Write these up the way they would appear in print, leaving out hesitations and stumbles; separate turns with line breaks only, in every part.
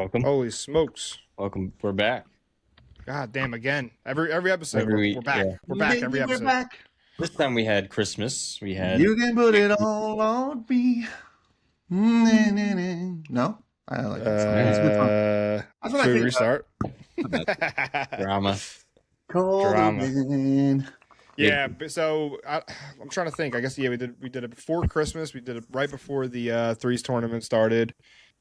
Welcome.
Holy smokes.
Welcome. We're back.
God damn, again. Every episode,
Every
we're back.
yeah.
We're back every episode.
We're back.
This time we had Christmas. We had
You can put it all on me. No? I like that song. It's a good song. That's what I
should we
think
restart?
drama.
Drama.
Yeah, so I'm trying to think. I guess we did it before Christmas. We did it right before the Threes tournament started,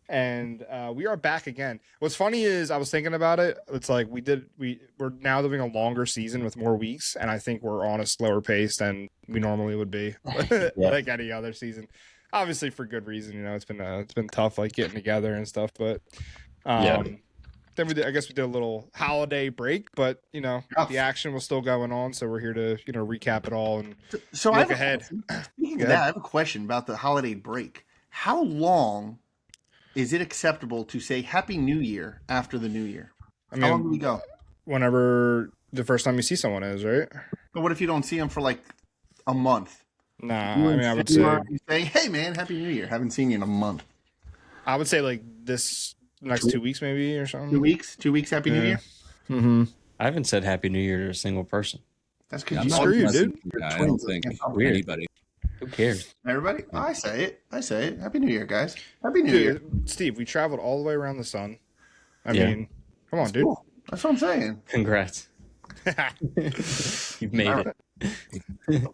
and we are back again. What's funny is I was thinking about it. It's like we're now doing a longer season with more weeks, and I think we're on a slower pace than we normally would be, like any other season. Obviously for good reason. You know, it's been tough, like getting together and stuff, but Then I guess we did a little holiday break, but the action was still going on, so we're here to recap it all and look ahead.
Speaking of that, I have a question about the holiday break. How long is it acceptable to say Happy New Year after the New Year? How long do we go?
Whenever the first time you see someone is, right?
But what if you don't see them for like a month?
Nah, I would say,
hey man, Happy New Year. Haven't seen you in a month.
I would say like this next 2 weeks maybe or something.
2 weeks, Happy New Year.
Mm-hmm.
I haven't said Happy New Year to a single person.
That's because
screw you, dude.
I don't think anybody.
Who cares?
Everybody? I say it. Happy New Year, guys. Happy New Year.
Steve, we traveled all the way around the sun. I
Yeah.
mean, come on,
That's
dude.
cool. That's what I'm saying.
Congrats. You've made it.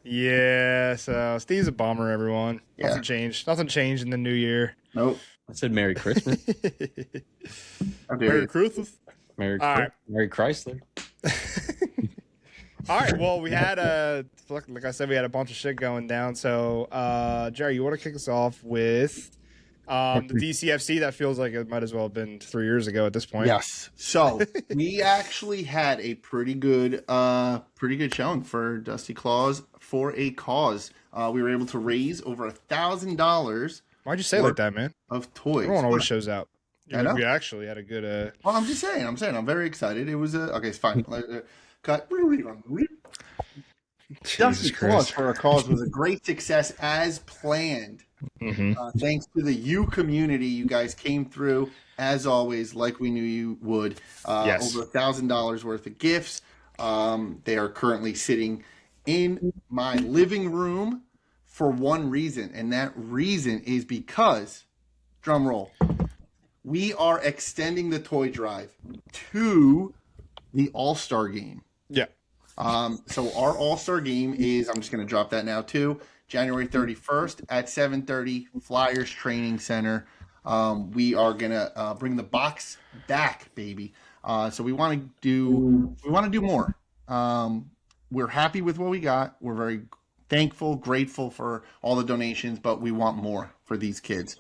Yeah, so Steve's a bummer, everyone.
Yeah.
Nothing changed. Nothing changed in the new year.
Nope.
I said Merry Christmas.
Merry Christmas.
Merry Chrysler.
All right, well, we had like I said, we had a bunch of shit going down. So, Jerry, you want to kick us off with the DCFC? That feels like it might as well have been 3 years ago at this point.
Yes. So we actually had a pretty good showing for Dusty Claus for a cause. We were able to raise over $1,000
Why'd you say it like that, man?
of toys.
Everyone always shows out.
I know.
We actually had a good.
Well, I'm just saying. I'm very excited. It was okay. It's fine. Cut. Dusty Claus for a cause was a great success as planned.
Mm-hmm.
Thanks to the U community, you guys came through as always, like we knew you would.
Yes.
Over $1,000 worth of gifts. They are currently sitting in my living room for one reason, and that reason is because, drum roll, we are extending the toy drive to the All-Star Game.
Yeah.
So our All-Star Game is, I'm just going to drop that now too, January 31st at 7:30, Flyers Training Center. We are going to bring the box back, baby. So we want to do more. We're happy with what we got. We're very thankful, grateful for all the donations, but we want more for these kids.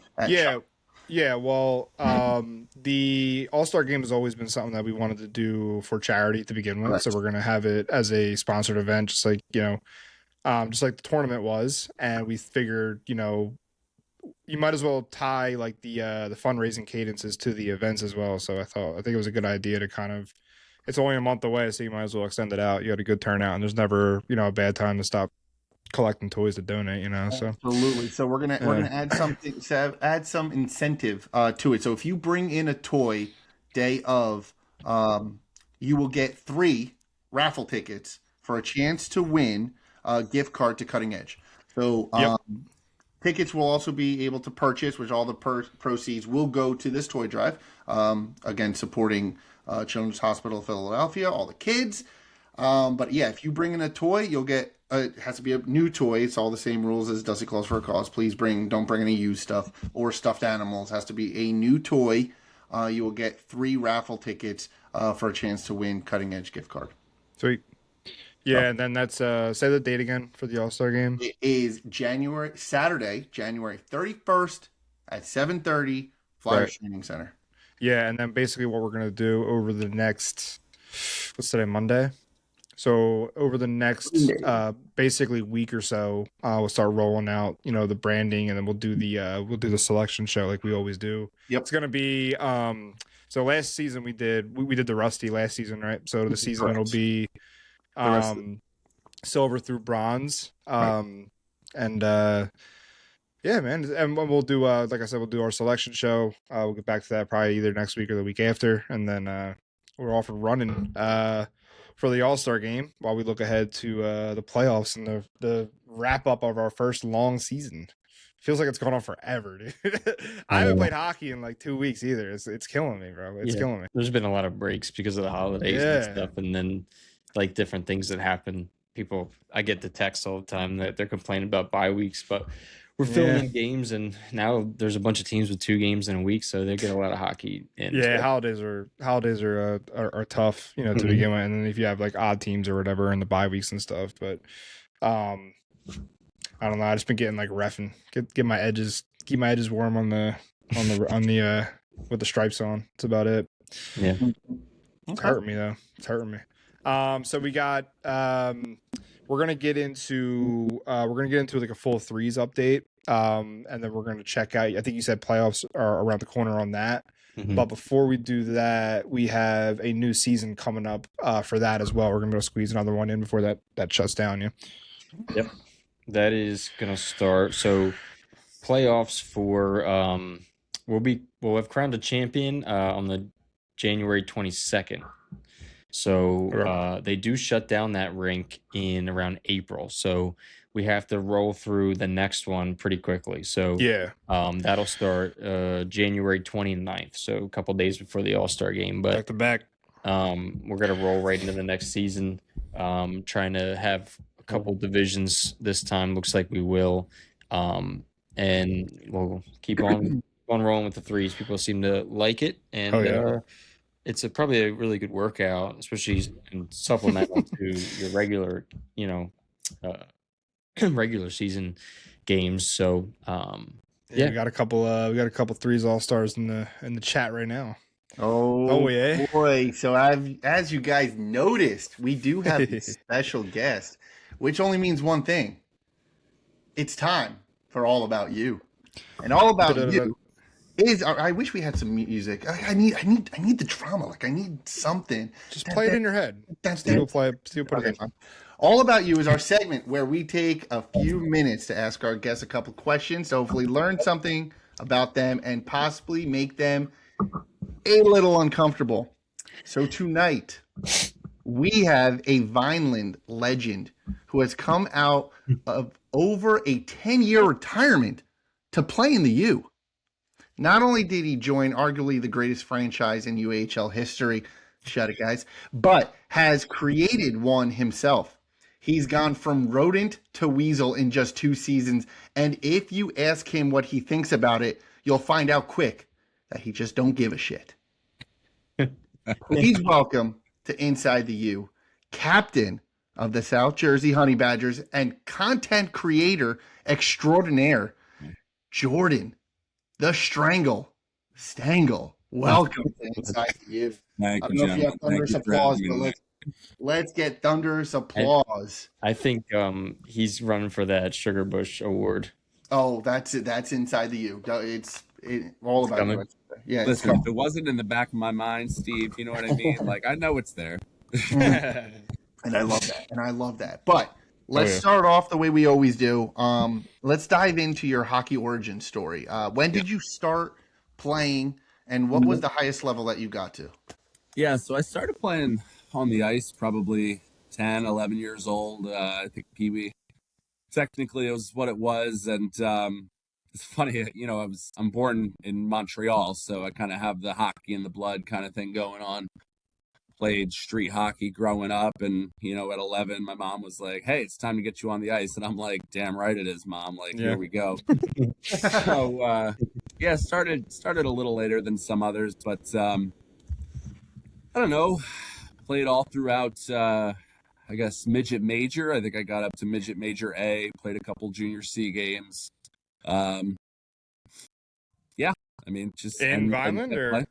Yeah, well, the All-Star Game has always been something that we wanted to do for charity to begin with. Right. So we're going to have it as a sponsored event, just like the tournament was. And we figured, you might as well tie like the fundraising cadences to the events as well. So I think it was a good idea to kind of, it's only a month away, so you might as well extend it out. You had a good turnout, and there's never, a bad time to stop collecting toys to donate, so
absolutely. So we're gonna add something, add some incentive to it. So if you bring in a toy day of, you will get 3 raffle tickets for a chance to win a gift card to Cutting Edge. So tickets will also be able to purchase, which all the proceeds will go to this toy drive. Again, supporting Children's Hospital of Philadelphia, all the kids. But yeah, if you bring in a toy, you'll get. It has to be a new toy. It's all the same rules as Dusty Claus for a cause. Please don't bring any used stuff or stuffed animals. It has to be a new toy. You will get 3 raffle tickets for a chance to win Cutting Edge gift card.
Sweet. Yeah, and then that's say the date again for the All-Star Game.
It is Saturday, January 31st at 7:30, Flyers Training Center.
Yeah, and then basically what we're gonna do over the next, what's today, Monday? So over the next basically week or so, we'll start rolling out, the branding, and then we'll do the selection show like we always do.
Yep.
It's gonna be so last season we did the Rusty last season, right? So the season it'll be silver through bronze. And Yeah, man, and we'll do like I said, we'll do our selection show. We'll get back to that probably either next week or the week after, and then we're off and running for the All-Star game while we look ahead to the playoffs and the wrap up of our first long season. Feels like it's gone on forever, dude. I haven't played hockey in like 2 weeks either. It's killing me, bro. It's killing me.
There's been a lot of breaks because of the holidays and stuff, and then like different things that happen. I get the text all the time that they're complaining about bye weeks, but we're filming games, and now there's a bunch of teams with 2 games in a week, so they get a lot of hockey in.
Yeah, holidays are tough, to begin with, and then if you have like odd teams or whatever in the bye weeks and stuff, but I don't know. I just been getting like reffing, keep my edges warm on the with the stripes on. That's about it.
Yeah,
it's hurting me though. It's hurting me. So we got we're gonna get into like a full threes update. And then we're gonna check out. I think you said playoffs are around the corner on that. But before we do that, we have a new season coming up for that as well. We're gonna go squeeze another one in before that shuts down. Yeah.
Yep. That is gonna start. So playoffs for we'll have crowned a champion on the January 22nd. So they do shut down that rink in around April. So we have to roll through the next one pretty quickly. So that'll start January 29th. So a couple days before the All-Star game. But
back to back.
We're gonna roll right into the next season. Trying to have a couple divisions this time. Looks like we will. And we'll keep on rolling with the threes. People seem to like it, and it's probably a really good workout, especially in supplemental to your regular, regular season games. So
we got a couple threes all-stars in the chat right now.
Oh yeah, boy! So as you guys noticed, we do have a special guest, which only means one thing: it's time for All About You, and All About You is. I wish we had some music. I need the drama. Like I need something.
Just play it in your head. Put it in.
All About You is our segment where we take a few minutes to ask our guests a couple questions, to hopefully learn something about them and possibly make them a little uncomfortable. So tonight we have a Vineland legend who has come out of over a 10-year retirement to play in the U. Not only did he join arguably the greatest franchise in UAHL history, shut it guys, but has created one himself. He's gone from rodent to weasel in just 2 seasons, and if you ask him what he thinks about it, you'll find out quick that he just don't give a shit. Please welcome to Inside the U, captain of the South Jersey Honey Badgers and content creator extraordinaire, Jordan the Stangle. Welcome to Inside the U. I don't know if you have thunderous applause, but let's get thunderous applause.
I think he's running for that Sugar Bush Award.
Oh, that's it. That's Inside the U. It's all about it. Yeah.
Listen, if it wasn't in the back of my mind, Steve, you know what I mean? Like, I know it's there.
And I love that. But let's start off the way we always do. Let's dive into your hockey origin story. When did you start playing, and what was the highest level that you got to?
Yeah, so I started playing on the ice probably 10, 11 years old. I think Pee Wee. Technically, it was what it was, and it's funny, I'm born in Montreal, so I kind of have the hockey in the blood kind of thing going on. Played street hockey growing up, and at 11, my mom was like, "Hey, it's time to get you on the ice," and I'm like, "Damn right it is, Mom." Like, here we go. So, started a little later than some others, but I don't know. Played all throughout. I guess midget major. I think I got up to midget major A. Played a couple junior C games. Just
in Vineland or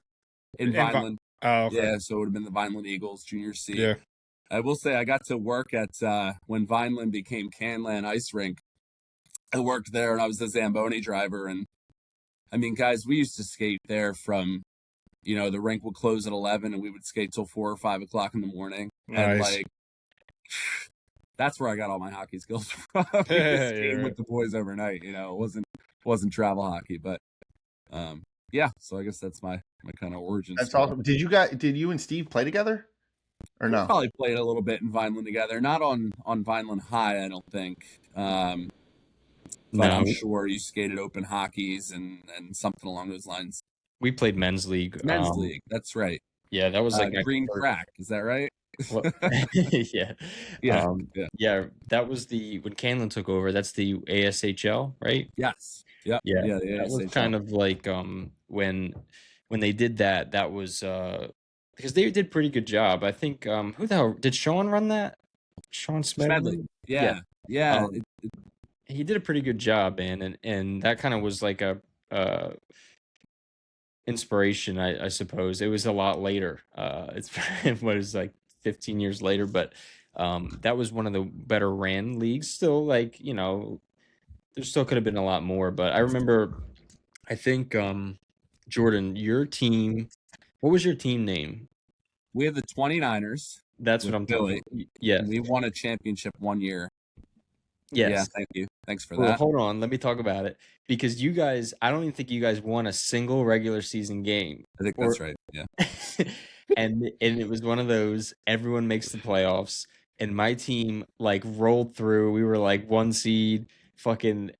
in Vineland.
Oh, okay.
Yeah, so it would have been the Vineland Eagles junior C.
Yeah.
I will say I got to work at when Vineland became Canlan Ice Rink. I worked there, and I was the Zamboni driver. And I mean, guys, we used to skate there from, the rink would close at 11, and we would skate till 4 or 5 o'clock in the morning.
Nice.
And that's where I got all my hockey skills from. Skating with the boys overnight. It wasn't travel hockey, but yeah. So I guess that's my kind of origin
That's
story.
awesome. Did you and Steve play together, or
We
no?
probably played a little bit in Vineland together, not on Vineland High, I don't think. But
No,
I'm sure you skated open hockeys and something along those lines.
we played men's league.
Men's league, that's right.
Yeah, that was like my
Green
first-
Crack, is that right?
What? Yeah.
Yeah,
Yeah.
yeah.
That was when Canlin took over. That's the ASHL, right?
Yes. Yep.
Yeah.
Yeah.
That was kind of like when they did that. That was because they did pretty good job. I think who the hell did Sean run that? Sean Smedley.
Yeah.
He did a pretty good job, man, and that kind of was like a inspiration, I suppose. It was a lot later. It was like 15 years later, but that was one of the better ran leagues. Still, like, you know, there still could have been a lot more, but I remember, I think, Jordan, your team, what was your team name?
We have the 29ers.
That's what
With
I'm
Billy.
talking. Yes.
We won a championship one year.
Yes.
Yeah, thank you. Thanks for
Well,
that.
hold on, let me talk about it, because you guys, I don't even think you guys won a single regular season game.
I think that's right. Yeah.
and it was one of those, everyone makes the playoffs, and my team like rolled through. We were like 1 seed. Fucking,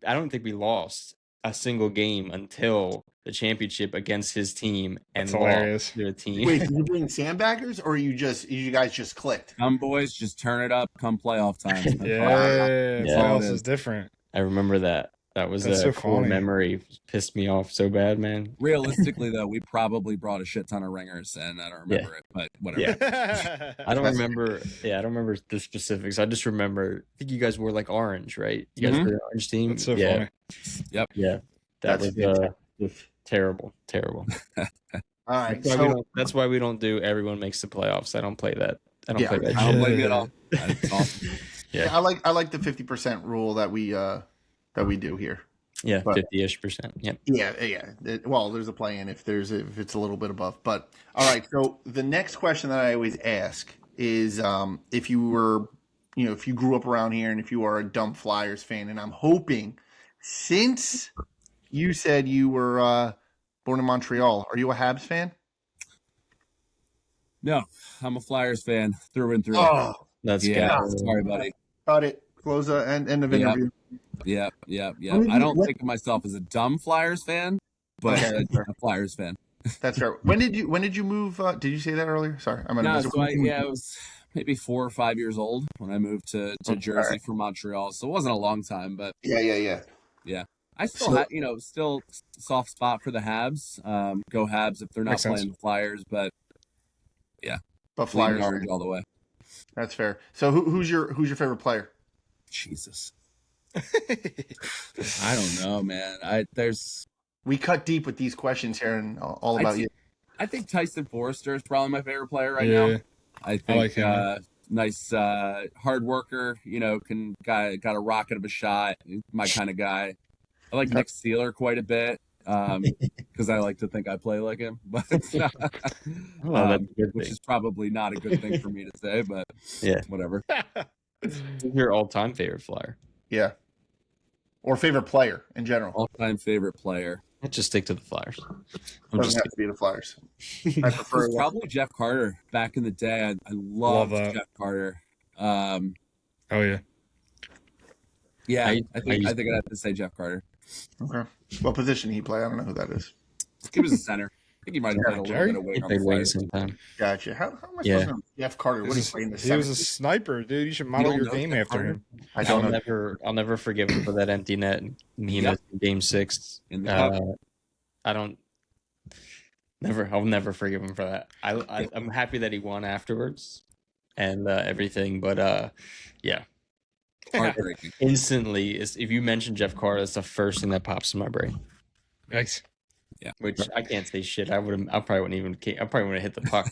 I don't think we lost a single game until the championship against his team, and
That's hilarious.
lost to a team.
Wait, did you bring sandbaggers, or you guys just clicked?
Come boys, just turn it up. Come playoff time. That's all.
Yeah,
Yeah.
playoffs is different.
I remember that. That was
That's
a
so
cool
funny.
memory. Pissed me off so bad, man.
Realistically, though, we probably brought a shit ton of ringers, and I don't remember it, but whatever.
Yeah. I don't remember. Yeah, I don't remember the specifics. I just remember. I think you guys were like orange, right? You guys
Mhm.
were the orange team.
That's so
yeah.
funny.
Yeah, that
That's
was
fantastic.
terrible.
All right,
That's why,
so
that's why we don't do everyone makes the playoffs. I don't play that. I don't
Yeah,
play that
I don't
shit.
blame you at all. That's awesome.
Yeah.
I like the 50% rule that we do here.
Yeah,
but-
50-ish%. Yep.
Yeah. Well, there's a play-in if it's a little bit above. But all right, so the next question that I always ask is if you grew up around here and if you are a dumb Flyers fan, and I'm hoping, since you said you were born in Montreal, are you a Habs fan?
No, I'm a Flyers fan through and through.
Oh,
That's
yeah,
good.
sorry, buddy.
got it. Close the end of
Yeah.
interview.
Yeah.
When did
I
you-
don't
what-
think of myself as a dumb Flyers fan, but
Okay.
a Flyers fan.
That's fair. When did you move? Did you say that earlier? Sorry, I'm gonna.
No, so I was maybe 4 or 5 years old when I moved to Jersey from Montreal. So it wasn't a long time, but
Yeah.
I still
So-
had, still soft spot for the Habs. Go Habs if they're not
Makes sense.
playing the Flyers, but
But
Flyers
Flyers.
orange all the way.
That's fair. So who's your favorite player?
Jesus, I don't know, man.
We cut deep with these questions here, and all about you.
I think Tyson Foerster is probably my favorite player right
Yeah.
now. I think
like him.
nice hard worker, got a rocket of a shot, my kind of guy. I like Nick Seeler quite a bit because I like to think I play like him, but
Oh, that's a good
which
thing.
is probably not a good thing for me to say, but
Yeah.
whatever.
Who's your all-time favorite Flyer?
Yeah. Or favorite player in general.
All-time favorite player.
Let's just stick to the Flyers. I'm
Doesn't
just
have to be the Flyers. I
It
prefer.
was probably Jeff Carter back in the day. I
Love
loved
that.
Jeff Carter.
Oh yeah.
Yeah,
I
I think
used
I'd have to say Jeff Carter.
Okay. What position did he play? I don't know who that is.
He was a center. I think he might have played a little
Jerry?
bit of wing
He
on
played
the
wing
Flyers.
sometime.
Gotcha. How am I
Yeah.
supposed to know Jeff Carter? What did he play in the
He was a
70s?
sniper, dude. You should model
don't
your
know
game
Jeff
after
Carter?
him.
I don't know.
I'll never forgive him for that empty net in Game 6.
In the cup.
I'll never forgive him for that. I'm happy that he won afterwards and everything, but yeah,
Heartbreaking.
instantly, if you mention Jeff Carter, that's the first thing that pops in my brain.
Nice.
Which I can't say shit. I probably wouldn't hit the puck.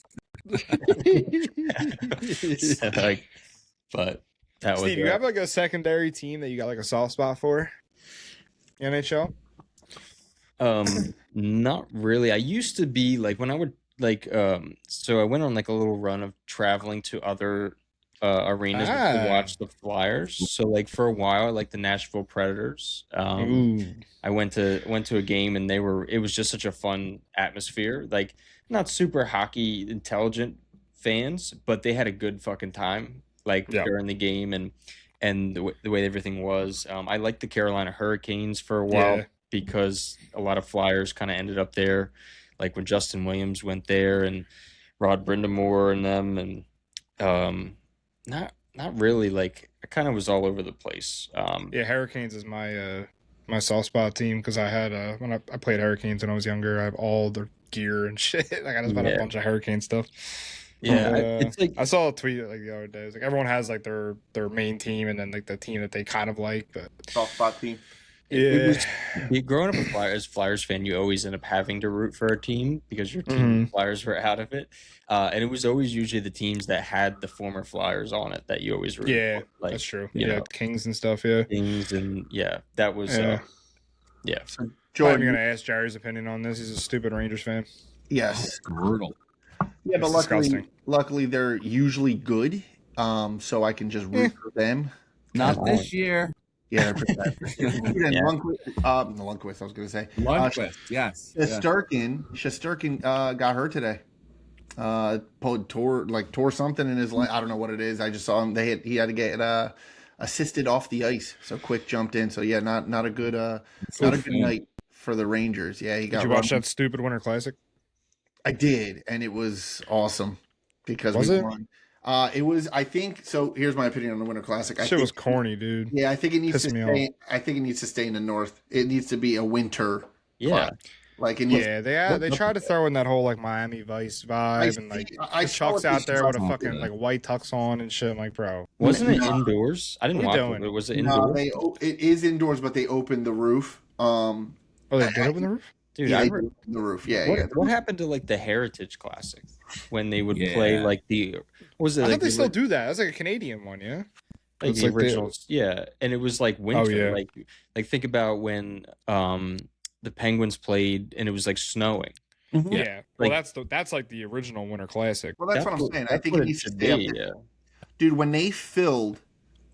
So, but that was
Steve, you have like a secondary team that you got like a soft spot for? NHL?
Not really. I used to be like when I would so I went on like a little run of traveling to other arenas to watch the Flyers. So like for a while, like the Nashville Predators. I went to a game and it was just such a fun atmosphere. Like not super hockey intelligent fans, but they had a good fucking time like during the game and the way everything was. I liked the Carolina Hurricanes for a while because a lot of Flyers kind of ended up there, like when Justin Williams went there and Rod Brindamore and them, and not really. Like I kind of was all over the place.
Hurricanes is my soft spot team because I had when I played Hurricanes when I was younger. I have all their gear and shit. Like I just bought a bunch of Hurricane stuff.
Yeah,
it's like I saw a tweet like the other day. It was like everyone has like their main team and then like the team that they kind of like, but
soft spot team.
Growing up as a Flyers fan, you always end up having to root for a team because your team Flyers were out of it, and it was always usually the teams that had the former Flyers on it that you always root for. Like,
that's true.
You know,
Kings and stuff. Yeah,
Kings and that was
So
Jordan,
I'm gonna ask Jerry's opinion on this. He's a stupid Rangers fan.
Yes,
brutal.
Yeah, but
It's
luckily they're usually good. So I can just root for them.
Not this year.
Yeah, Lundqvist, I was going to say.
Lundqvist, yes.
Shesterkin got hurt today. Tore something in his leg. I don't know what it is. I just saw him. He had to get assisted off the ice. So Quick jumped in. So yeah, not a good night for the Rangers. Yeah, he got.
Did you watch that stupid Winter Classic?
I did, and it was awesome because
we
won. It was. I think so. Here's my opinion on the Winter Classic.
Shit was corny, dude.
Yeah, I think it needs to stay. I think it needs to stay in the North. It needs to be a winter.
Yeah,
like it needs,
they tried to throw in that whole like Miami Vice vibe and like the Chuck's out there with a fucking like white tux on and shit. I'm like, bro,
wasn't it indoors? I didn't watch it. Was it indoors?
No, it is indoors, but they opened the roof.
Oh, they did open the roof.
Dude,
yeah, the roof. Yeah,
what happened to like the Heritage Classic when they would play like the? What was it?
I think they still do that. That's like a Canadian one, yeah.
Like the originals, and it was like winter. Like think about when the Penguins played and it was like snowing.
Mm-hmm. Yeah, well, that's like the original Winter Classic.
Well, that's what I'm saying. I think it needs to stay. Dude, when they filled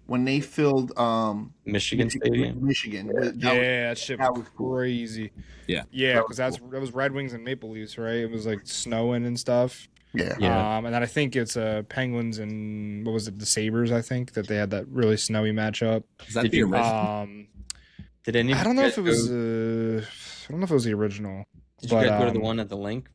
Michigan Stadium.
That shit was crazy.
Yeah,
because that was Red Wings and Maple Leafs, right? It was like snowing and stuff.
Yeah.
And then I think it's Penguins and what was it, the Sabres? I think that they had that really snowy matchup.
Is that the original?
Did any?
I don't know if it was. I don't know if it was the original.
Did you guys go to the one at the link?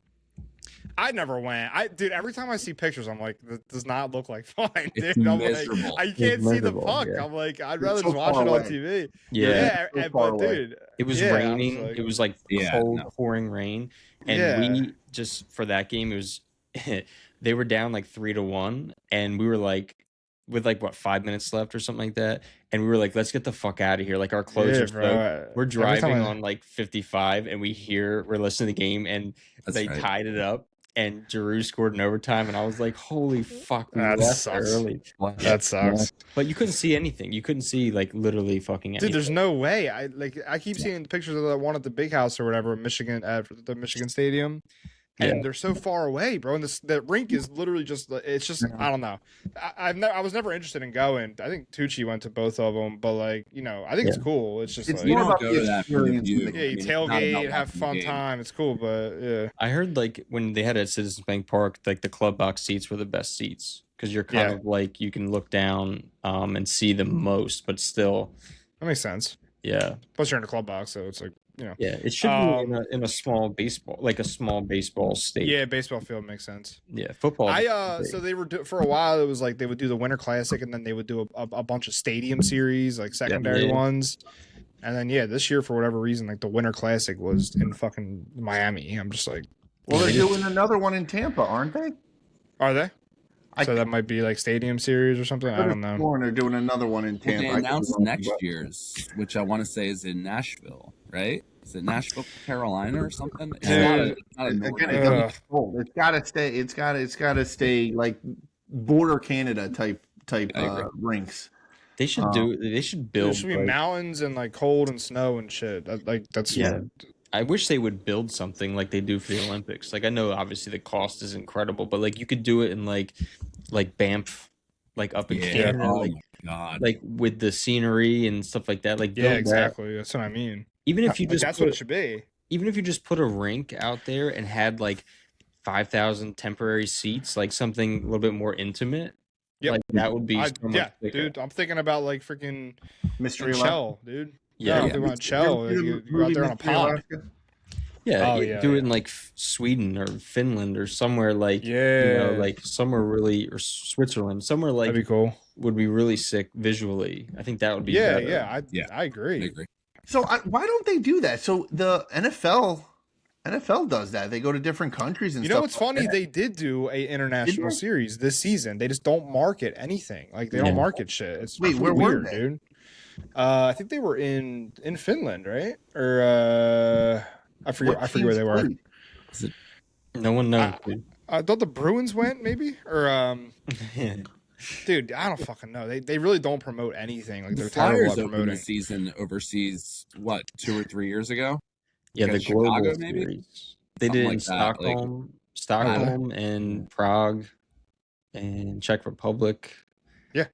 I never went. Dude, every time I see pictures, I'm like, this does not look like fun, dude.
I'm
miserable. Like, I can't see the puck. Yeah. I'm like, I'd rather just watch it on TV. But dude,
it was raining. It was like cold, pouring rain, and we just for that game, it was they were down like 3-1, and we were like with like what 5 minutes left or something like that, and we were like, let's get the fuck out of here. Like our clothes are soaked. We're driving on like 55, and we're listening to the game, and they tied it up. And Giroux scored in overtime, and I was like, "Holy fuck, we left early."
That sucks.
But you couldn't see anything. You couldn't see like literally fucking anything.
Dude, there's no way. I keep seeing pictures of that one at the big house or whatever, Michigan at the Michigan Stadium, and they're so far away, bro. And the rink is literally it's just I don't know. I was never interested in going. I think Tucci went to both of them, but like I think it's cool. It's just
it's
like,
more about the experience.
You tailgate, have fun time. It's cool, but
I heard like when they had it at Citizens Bank Park, like the club box seats were the best seats because you're kind of like you can look down and see the most, but still
that makes sense.
Yeah,
plus you're in a club box, so it's like.
Yeah, it should be in a small baseball, like a small baseball stadium.
Yeah, baseball field makes sense.
Yeah, football.
So they were for a while. It was like they would do the Winter Classic, and then they would do a bunch of stadium series, like secondary ones. And then this year for whatever reason, like the Winter Classic was in fucking Miami. I'm just like,
well, they're doing another one in Tampa, aren't they?
Are they? So that might be like stadium series or something. I don't know.
They're doing another one in Tampa.
Well, they announced next year's, which I want to say is in Nashville, right? Is it Nashville, Carolina, or something? It's
It's gotta stay. It's gotta stay like border Canada type rinks.
They should They should build.
There should be mountains and like cold and snow and shit. That's
I wish they would build something like they do for the Olympics. Like I know obviously the cost is incredible, but like you could do it in like Banff, like up in
Yeah.
Canada,
Oh
like
my god.
like with the scenery and stuff like that. Like
Yeah,
build that.
exactly. That's what I mean.
Even if you
Like,
just
that's
put,
what it should be.
even if you just put a rink out there and had like 5,000 temporary seats, like something a little bit more intimate,
Yep.
like that would be so much
Yeah,
thicker.
dude. I'm thinking about like freaking
Mystery
Chell, dude.
Yeah,
No, I'm
yeah.
thinking about
Did you ever
Chell.
see the
You go
movie
out there on a
Mystery
pod.
Alaska?
Yeah,
Oh,
you
yeah,
do it
yeah.
in like Sweden or Finland or somewhere like
Yeah.
like somewhere really, or Switzerland, somewhere like
That'd be cool.
would be really sick visually. I think that would be
Yeah,
better.
yeah.
Yeah.
I agree.
I agree.
So why don't they do that? So the NFL does that. They go to different countries and
You
stuff.
know what's funny? They did do a international
they?
series this season. They just don't market anything. Like they don't
Yeah.
market shit. It's
Wait, where were
weird,
they?
dude. I think they were in Finland, right? Or I forget where they were.
No one knows. dude.
I thought the Bruins went, maybe, or dude, I don't fucking know. They really don't promote anything. Like
The
they're terrible
Flyers
at
opened
promoting.
the season overseas, what, 2 or 3 years ago?
Yeah, the
Against
global
Chicago, maybe?
series. They
Something
did it in
like that, like-
Stockholm and Prague and Czech Republic.
Yeah.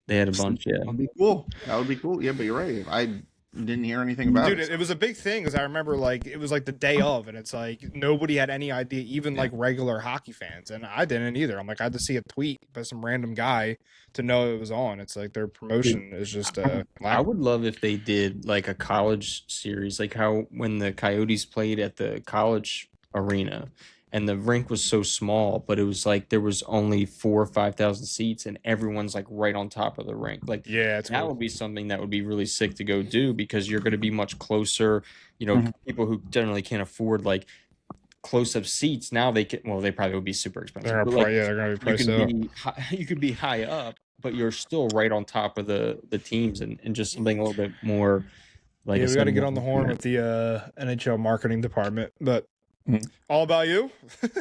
They had a bunch, yeah.
That would be cool. That would be cool. Yeah, but you're right. I didn't hear anything about
Dude,
it.
it was a big thing because I remember like it was like the day of, and it's like nobody had any idea, even like regular hockey fans, and I didn't either. I'm like, I had to see a tweet by some random guy to know it was on. It's like their promotion is just
I would love if they did like a college series, like how when the Coyotes played at the college arena and the rink was so small, but it was like there was only 4,000 or 5,000 seats and everyone's like right on top of the rink. Like
yeah, it's
that
cool.
would be something that would be really sick to go do because you're going to be much closer. You know,
Mhm.
people who generally can't afford like close-up seats now they can. Well, they probably would be super expensive.
They're
but,
gonna
like,
they're gonna be
you
priced
can
up.
be you could be high up, but you're still right on top of the teams and just something a little bit more. Like
Yeah,
I
we got to
said,
get
more
on the horn with
intimate.
the NHL marketing department, but
Mhm.
all about you.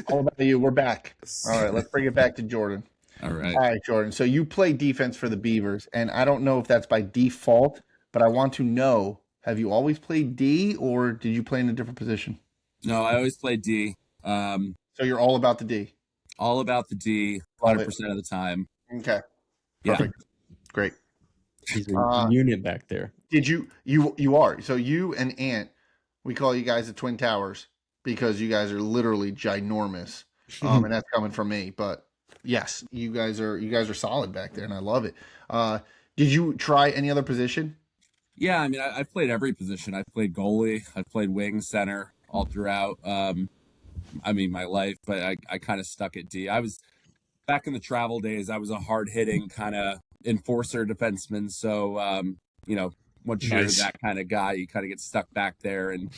All about you. We're back. All right, let's bring it back to Jordan.
All right.
All right, Jordan. So you play defense for the Beavers, and I don't know if that's by default, but I want to know: have you always played D, or did you play in a different position?
No, I always play D.
So you're all about the D.
All about the D,
Love
100% of the time.
Okay,
Yeah.
perfect, great.
He's a unit back there.
Did you are so you and Ant? We call you guys the Twin Towers because you guys are literally ginormous, and that's coming from me. But yes, you guys are solid back there, and I love it. Did you try any other position?
Yeah, I mean, I've played every position. I've played goalie. I've played wing, center, all throughout. I mean, my life, but I kind of stuck at D. I was back in the travel days. I was a hard hitting kind of enforcer defenseman. So, you know, once you're
Nice.
that kind of guy, you kind of get stuck back there. And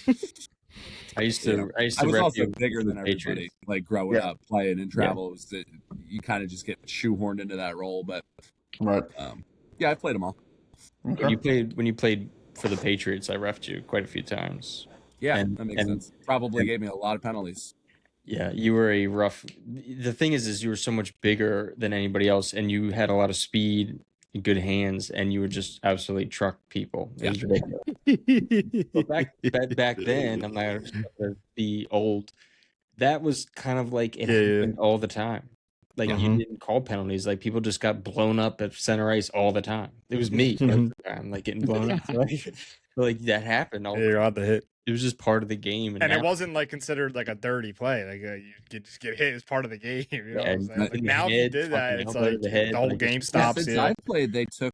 I used to. I used
I
to.
was
rep
also
you
bigger
for the
than everybody.
Patriots.
Like growing
Yeah.
up, playing and travel, it was that you kind of just get shoehorned into that role. But
Right.
yeah, I played them all.
Okay.
When you played for the Patriots, I refed you quite a few times.
Yeah,
And-
that makes
and-
sense. Probably gave me a lot of penalties.
Yeah, you were a rough. The thing is you were so much bigger than anybody else, and you had a lot of speed and good hands, and you would just absolutely truck people. It was ridiculous. But back then, I'm not gonna be old. That was kind of like it
Yeah, yeah.
happened all the time. Like you
Mhm.
didn't call penalties. Like people just got blown up at center ice all the time. It was me most of the time, like getting blown up. Like that happened all.
Yeah, you're on the hit.
It was just part of the game,
And
now-
it wasn't like considered like a dirty play. Like you could just get hit as part of the game. You know what I'm
and
saying? Like
in the
now, if you
head,
did that,
fucking
it's
elbow to
like
the head,
the whole
like,
game
yeah,
Yeah,
stops.
since
Yeah.
I played, they took.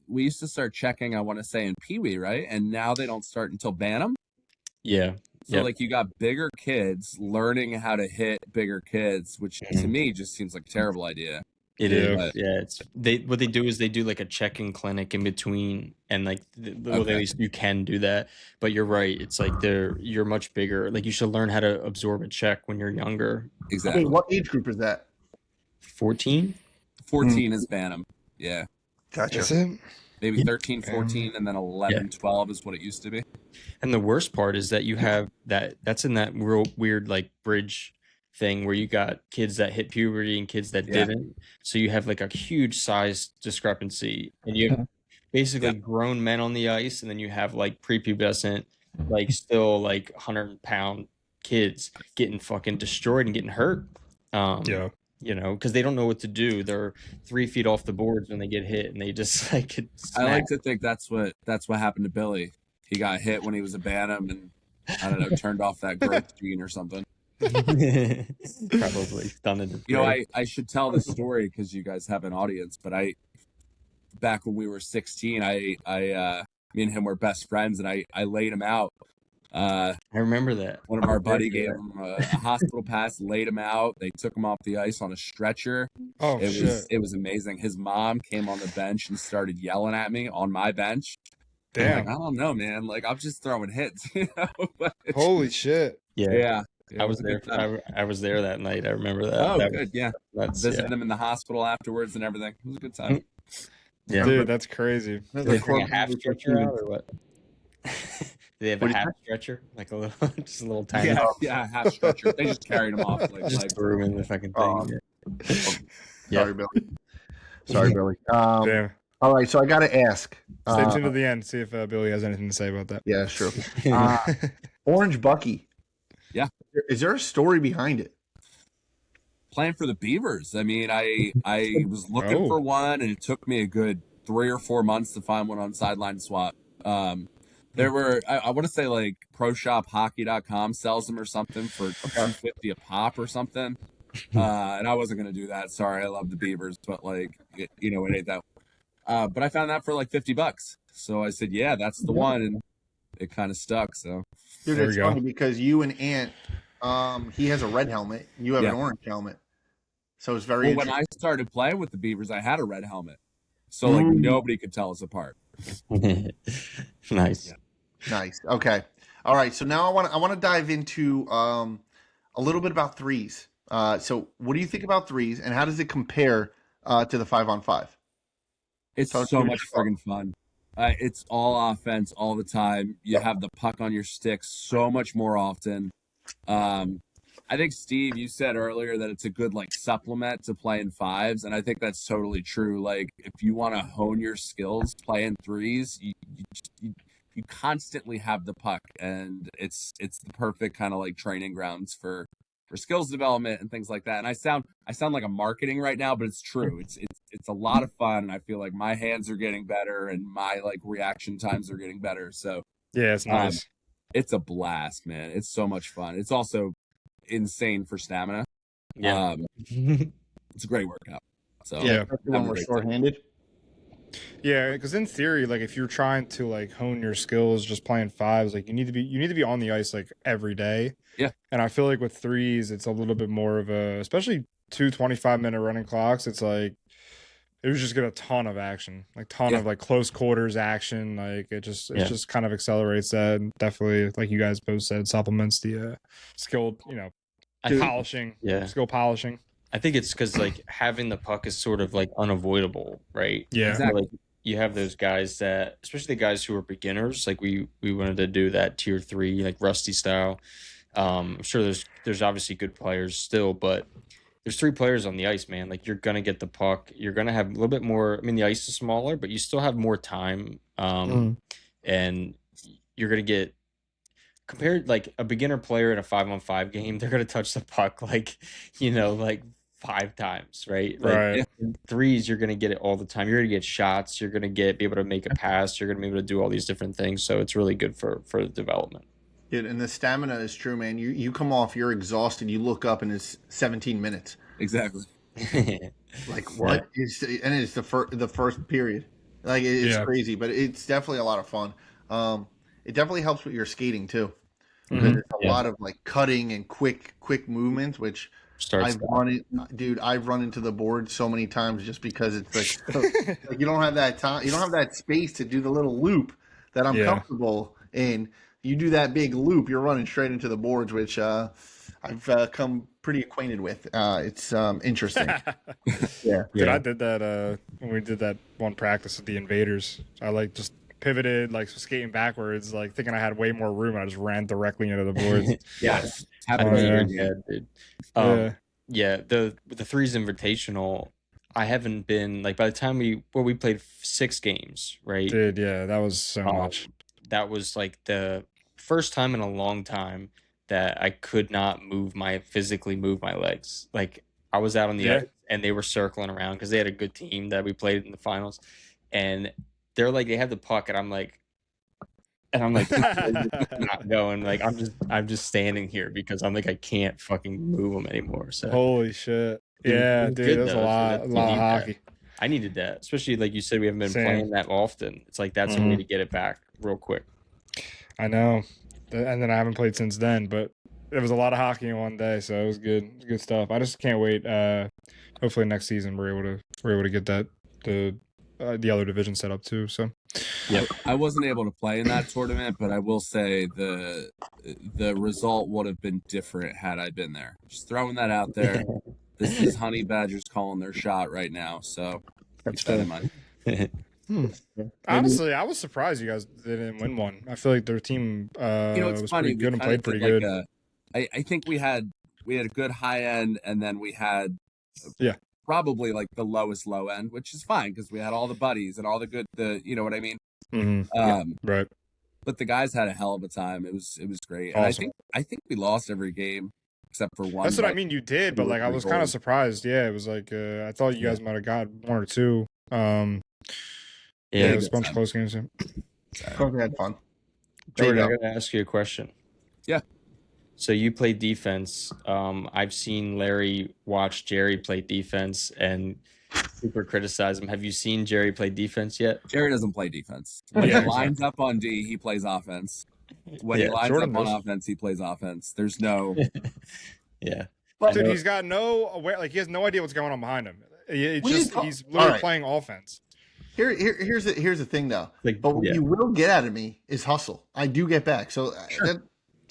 We used to start checking. I want to say in Pee Wee, right? And now they don't start until Bantam.
Yeah,
So
Yep.
like you got bigger kids learning how to hit bigger kids, which to
Mhm.
me just seems like a terrible idea.
it
Yeah.
is.
But-
Yeah, it's what they do is they do like a check-in clinic in between, and like well,
Okay.
at least you can do that. But you're right. It's like you're much bigger. Like you should learn how to absorb a check when you're younger.
Exactly.
Wait, what age group is that?
14.
14 is Bantam. Yeah.
Gotcha.
That's it.
Maybe
Yeah.
13, 14, and then 11, 12 is what it used to be.
And the worst part is that you have that's in that real weird like bridge thing where you got kids that hit puberty and kids that
Yeah.
didn't. So you have like a huge size discrepancy, and you have basically grown men on the ice, and then you have like prepubescent, like still like 100-pound kids getting fucking destroyed and getting hurt.
Yeah.
you know, because they don't know what to do. They're 3 feet off the boards when they get hit, and they just like get
I like
smacked.
to think that's what happened to Billy. He got hit when he was a Bantam, and I don't know, turned off that growth gene or something.
Probably stunned it.
You know, I should tell this story because you guys have an audience. But back when we were 16, me and him were best friends, and I laid him out.
I remember that.
One of our buddy gave him a hospital pass, laid him out. They took him off the ice on a stretcher.
Oh, shit.
It was amazing. His mom came on the bench and started yelling at me on my bench.
Damn.
Like, I don't know, man. Like, I'm just throwing hits, you know? But
Holy shit.
Yeah.
Yeah.
I was there. I was there that night. I remember that.
Oh,
that
good. Yeah. Visited him in the hospital afterwards and everything. It was a good time.
Yeah.
Dude, that's crazy.
Did they bring a half stretcher out or what? Did they have a half stretcher? Like a little, just a little tiny.
Yeah, half stretcher. They just carried him off.
Just threw him in the fucking thing.
Sorry, Billy. Sorry, Billy.
Damn.
All right, so I got to ask.
Stay tuned to the end. See if Billy has anything to say about that.
Yeah, sure. Orange Bucky.
Yeah.
Is there a story behind it?
Playing for the Beavers. I mean, I was looking for one, and it took me a good 3 or 4 months to find one on Sideline Swap. There were, I want to say, like, ProShopHockey.com sells them or something for $250 a pop or something. And I wasn't going to do that. Sorry, I love the Beavers, but, like, it ain't that. But I found that for like $50. So I said, yeah, that's the one. And it kind of stuck. So,
dude, it's funny because you and Ant, he has a red helmet. You have an orange helmet. So it's very
when I started playing with the Beavers, I had a red helmet. So, like, nobody could tell us apart.
Nice.
Yeah.
Nice. Okay. All right. So now I want to dive into a little bit about threes. So what do you think about threes, and how does it compare to the 5-on-5?
It's so much friggin' fun. It's all offense all the time. You have the puck on your stick so much more often. I think, Steve, you said earlier that it's a good, like, supplement to playing fives, and I think that's totally true. Like, if you want to hone your skills playing threes, you constantly have the puck, and it's the perfect kind of, like, training grounds for skills development and things like that. And I sound like I'm marketing right now, but it's true. It's a lot of fun. I feel like my hands are getting better and my, like, reaction times are getting better. So
yeah, it's nice.
It's a blast, man. It's so much fun. It's also insane for stamina.
Yeah.
It's a great workout. So
yeah, when we're short-handed.
Yeah, because in theory, like, if you're trying to, like, hone your skills just playing fives, like, you need to be on the ice, like, every day.
Yeah.
And I feel like with threes, it's a little bit more of a, especially 2 25-minute running clocks, it's like it was just get a ton of action, like of like close quarters action. Like it just kind of accelerates that, and definitely, like you guys both said, supplements the skilled, polishing.
Yeah.
Skill polishing.
I think it's because, like, having the puck is sort of like unavoidable, right?
Yeah.
Exactly.
Like, you have those guys that, especially the guys who are beginners, like we wanted to do that tier 3, like Rusty style. I'm sure there's obviously good players still, but there's 3 players on the ice, man. Like, you're gonna get the puck. You're gonna have a little bit more. I mean, the ice is smaller, but you still have more time. And you're gonna get compared, like, a beginner player in a 5-on-5 game. They're gonna touch the puck like 5 times, right? Like,
Right.
in threes, you're gonna get it all the time. You're gonna get shots. You're gonna be able to make a pass. You're gonna be able to do all these different things. So it's really good for the development.
Dude, and the stamina is true, man. You come off, you're exhausted. You look up, and it's 17 minutes.
Exactly.
Like, what? And it's the first period. Like, it's crazy, but it's definitely a lot of fun. It definitely helps with your skating too. Because it's a lot of, like, cutting and quick movements, which I've run into the board so many times just because it's like you don't have that time, you don't have that space to do the little loop that I'm comfortable in. You do that big loop, you're running straight into the boards, which I've come pretty acquainted with. It's interesting.
Dude, I did that when we did that one practice with the Invaders. I, like, just pivoted, like, skating backwards, like, thinking I had way more room. I just ran directly into the boards.
Yes.
Dude. The Threes Invitational, I haven't been, like, by the time we played 6 games, right?
Dude, yeah, that was so much.
That was, like, the first time in a long time that I could not physically move my legs. Like, I was out on the
Yeah.
ice, and they were circling around because they had a good team that we played in the finals, and they're like, they have the puck, and I'm like, not going. Like I'm just standing here because I'm like I can't fucking move them anymore. So
Holy shit.
It
Yeah,
was
dude,
good,
that's a
though, so
lot
that's
of
you need that.
hockey.
I needed that, especially like you said, we haven't been
Same.
playing that often. It's like that's a way
Mhm.
to get it back real quick.
I know. And then I haven't played since then, but it was a lot of hockey in one day, so it was good. It was good stuff. I just can't wait. Hopefully next season we're able to get that the other division set up too. So
I wasn't able to play in that tournament, but I will say the result would have been different had I been there. Just throwing that out there. This is Honey Badgers calling their shot right now, so keep that in mind.
honestly, I was surprised you guys didn't win one. I feel like their team
It's
was
funny.
pretty good and
We kinda
played pretty
did
good.
I think we had a good high end, and then we had probably like the lowest low end, which is fine because we had all the buddies and all the you know what I mean.
Right.
But the guys had a hell of a time. It was great.
Awesome.
And I think we lost every game except for one.
That's what I mean. You did, but like I was kind of surprised. Yeah, it was like I thought you guys might have got one or two. Yeah, it was a bunch of close games.
Hope you had fun.
Jordan, I gotta ask you a question.
Yeah.
So you play defense. I've seen Larry watch Jerry play defense and super criticize him. Have you seen Jerry play defense yet?
Jerry doesn't play defense. When he lines up on D, he plays offense. When he lines
Jordan
up on
does.
offense, he plays offense. There's no.
Yeah.
Dude, he's got he has no idea what's going on behind him. He's literally
All right.
playing offense.
Here's the thing though.
Like,
But what
yeah.
you will get out of me is hustle. I do get back. So